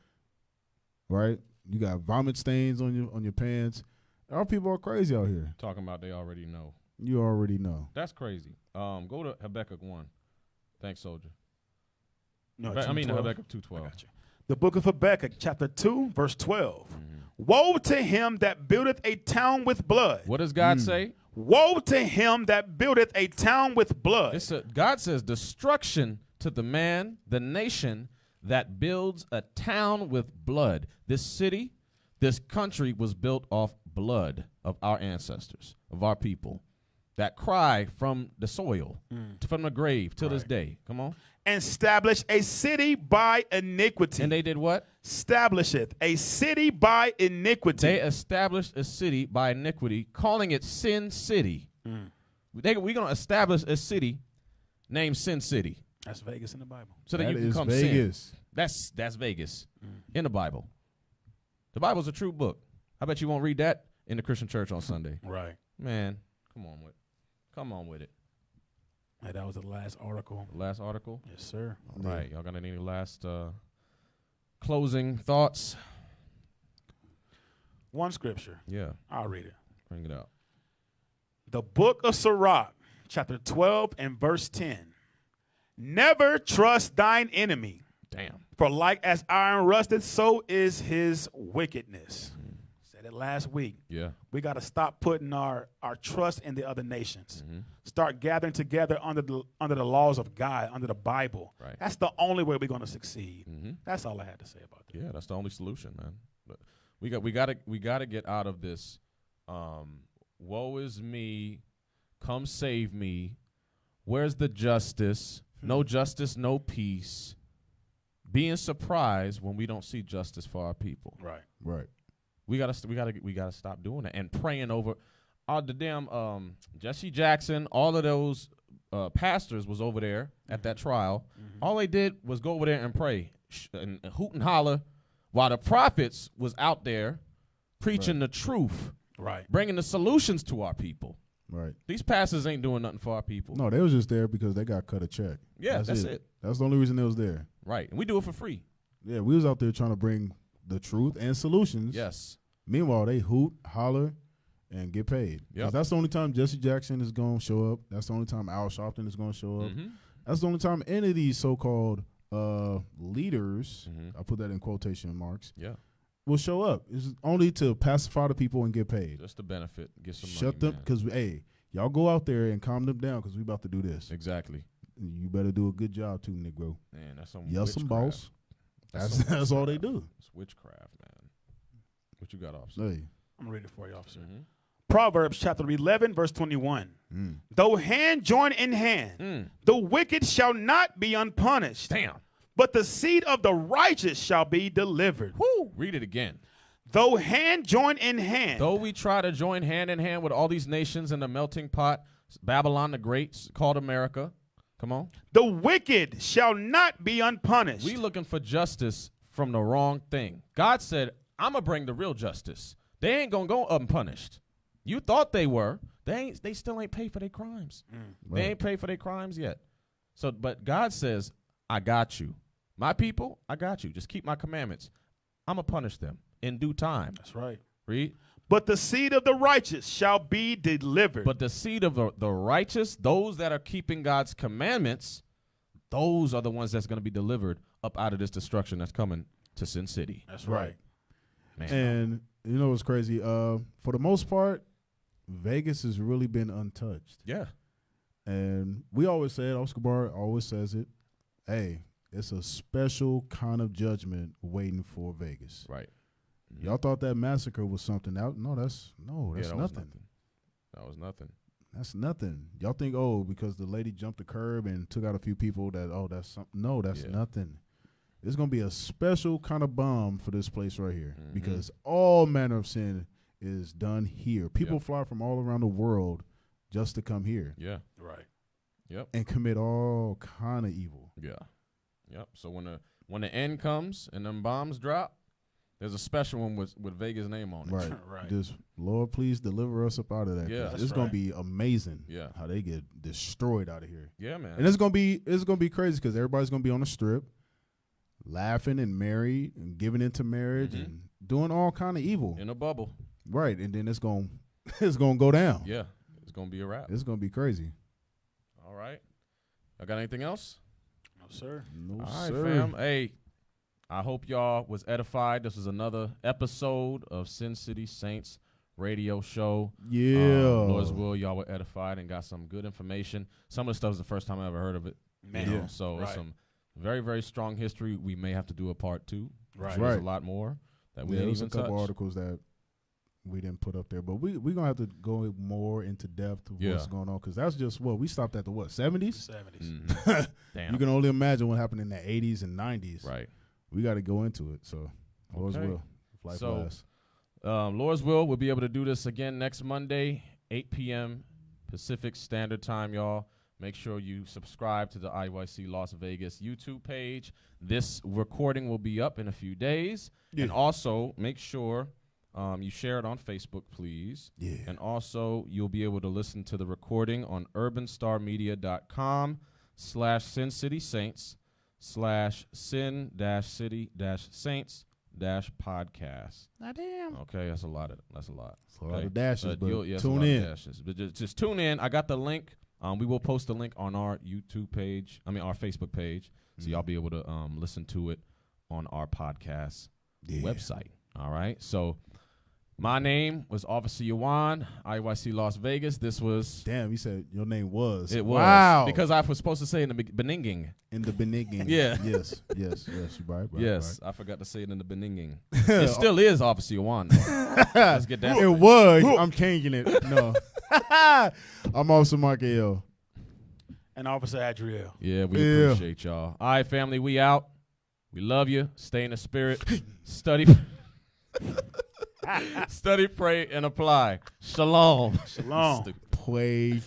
Right? You got vomit stains on your pants. Our people are crazy out here.
Talking about they already know.
You already know.
That's crazy. Go to Habakkuk 1. Thanks, soldier.
No,
Habakkuk 2:12.
The book of Habakkuk, chapter 2, verse 12. Woe to him that buildeth a town with blood.
What does God say?
Woe to him that buildeth a town with blood.
God says, destruction to the man, the nation that builds a town with blood. This city, this country was built off blood of our ancestors, of our people, that cry from the soil, from the grave till this day. Come on.
And establish a city by iniquity.
And they did what?
Establisheth a city by iniquity.
They established a city by iniquity, calling it Sin City. We're going to establish a city named Sin City.
That's Vegas in the Bible.
So that you can come
Vegas.
Sin. That's Vegas in the Bible. The Bible's a true book. I bet you won't read that in the Christian church on Sunday.
Right.
Man, come on with it.
Hey, that was the last article.
Last article?
Yes, sir.
All right. Y'all got any last closing thoughts?
One scripture.
Yeah.
I'll read it.
Bring it out.
The book of Sirach, chapter 12 and verse 10. Never trust thine enemy.
Damn.
For like as iron rusteth, so is his wickedness. Said it last week.
Yeah.
We got to stop putting our trust in the other nations. Start gathering together under the laws of God, under the Bible.
Right.
That's the only way we're going to succeed. That's all I had to say about that.
Yeah, that's the only solution, man. But we got to get out of this. Woe is me, come save me. Where's the justice? No justice, no peace. Being surprised when we don't see justice for our people.
Right.
Right.
We gotta stop doing that and praying over. The damn Jesse Jackson, all of those pastors was over there at that trial. All they did was go over there and pray and hoot and holler, while the prophets was out there preaching the truth,
right,
bringing the solutions to our people.
Right.
These pastors ain't doing nothing for our people.
No, they was just there because they got cut a check.
Yeah, that's it.
That's the only reason they was there.
Right, and we do it for free.
Yeah, we was out there trying to bring the truth and solutions.
Yes.
Meanwhile, they hoot, holler, and get paid.
Yep.
That's the only time Jesse Jackson is going to show up. That's the only time Al Sharpton is going to show up. That's the only time any of these so-called leaders, I put that in quotation marks, will show up. It's only to pacify the people and get paid.
Just to benefit, get some
Shut
money,
them, because, hey, y'all go out there and calm them down because we about to do this.
Exactly.
You better do a good job too, Negro.
Man, that's some
Yes, some
witchcraft.
boss. That's all they do.
It's witchcraft, man. What you got, officer?
Hey.
I'm ready for you, officer. Proverbs chapter 11, verse 21. Though hand join in hand, the wicked shall not be unpunished.
Damn.
But the seed of the righteous shall be delivered.
Woo. Read it again.
Though hand join in hand.
Though we try to join hand in hand with all these nations in the melting pot, Babylon the Great, called America. Come on.
The wicked shall not be unpunished.
We looking for justice from the wrong thing. God said, I'm going to bring the real justice. They ain't going to go unpunished. You thought they were. They still ain't paid for their crimes. They ain't paid for their crimes yet. So, but God says, I got you. My people, I got you. Just keep my commandments. I'm going to punish them in due time.
That's right.
Read.
But the seed of the righteous shall be delivered.
But the seed of the righteous, those that are keeping God's commandments, those are the ones that's going to be delivered up out of this destruction that's coming to Sin City.
That's right.
Man.
And you know what's crazy? For the most part, Vegas has really been untouched.
Yeah.
And we always say it, Oscar Bar always says it, hey, it's a special kind of judgment waiting for Vegas.
Right.
Y'all thought that massacre was something out. No, that's nothing.
That was nothing.
That's nothing. Y'all think, because the lady jumped the curb and took out a few people that, that's something. No, that's nothing. It's going to be a special kind of bomb for this place right here because all manner of sin is done here. People fly from all around the world just to come here.
Yeah.
Right.
Yep.
And commit all kind of evil.
Yeah. Yep. So when the end comes and them bombs drop, there's a special one with Vega's name on it.
Right.
Right.
Just, Lord, please deliver us up out of that.
Yeah.
It's going to be amazing.
Yeah.
How they get destroyed out of here.
Yeah, man.
And it's going to be crazy because everybody's going to be on the strip, laughing and married and giving into marriage and doing all kind of evil
in a bubble.
Right. And then it's going to go down.
Yeah. It's going to be a wrap.
It's going to be crazy.
All right. I got anything else?
No, sir.
No,
all right,
sir.
fam. Hey, I hope y'all was edified. This was another episode of Sin City Saints radio show.
Yeah.
Lord's will, y'all were edified and got some good information. Some of the stuff is the first time I ever heard of it.
Man.
You know? So it's some very, very strong history. We may have to do a part 2.
Right.
There's a lot more that we didn't even touch.
a couple articles that we didn't put up there, but we're going to have to go more into depth of what's going on, because that's just we stopped at the 70s?
70s.
Damn.
You can only imagine what happened in the 80s and 90s.
Right.
We got to go into it, so Lord's will. If life lasts.
Lord's will, we'll be able to do this again next Monday, 8 p.m. Pacific Standard Time, y'all. Make sure you subscribe to the IUIC Las Vegas YouTube page. This recording will be up in a few days. Yeah. And also, make sure you share it on Facebook, please.
Yeah.
And also, you'll be able to listen to the recording on urbanstarmedia.com/sin-city-saints-podcast.
Damn.
Okay, that's a lot. That's a lot.
A lot of dashes, but
yes,
tune in.
But just tune in. I got the link. We will post the link on our YouTube page. Our Facebook page, so y'all be able to listen to it on our podcast website. All right. So my name was Officer Yawan, IUIC Las Vegas. This was.
Damn, you said your name was.
It was.
Wow.
Because I was supposed to say in the beginning.
In the beginning.
Yeah.
Yes. You right.
Yes. I forgot to say it in the beginning. It still is Officer Yawan. Let's get that.
It was. I'm changing it. No. I'm Officer Micahyel.
And Officer Adriel.
Yeah, we appreciate y'all. All right, family, we out. We love you. Stay in the spirit. Study, pray, and apply. Shalom.
Shalom.
Pray.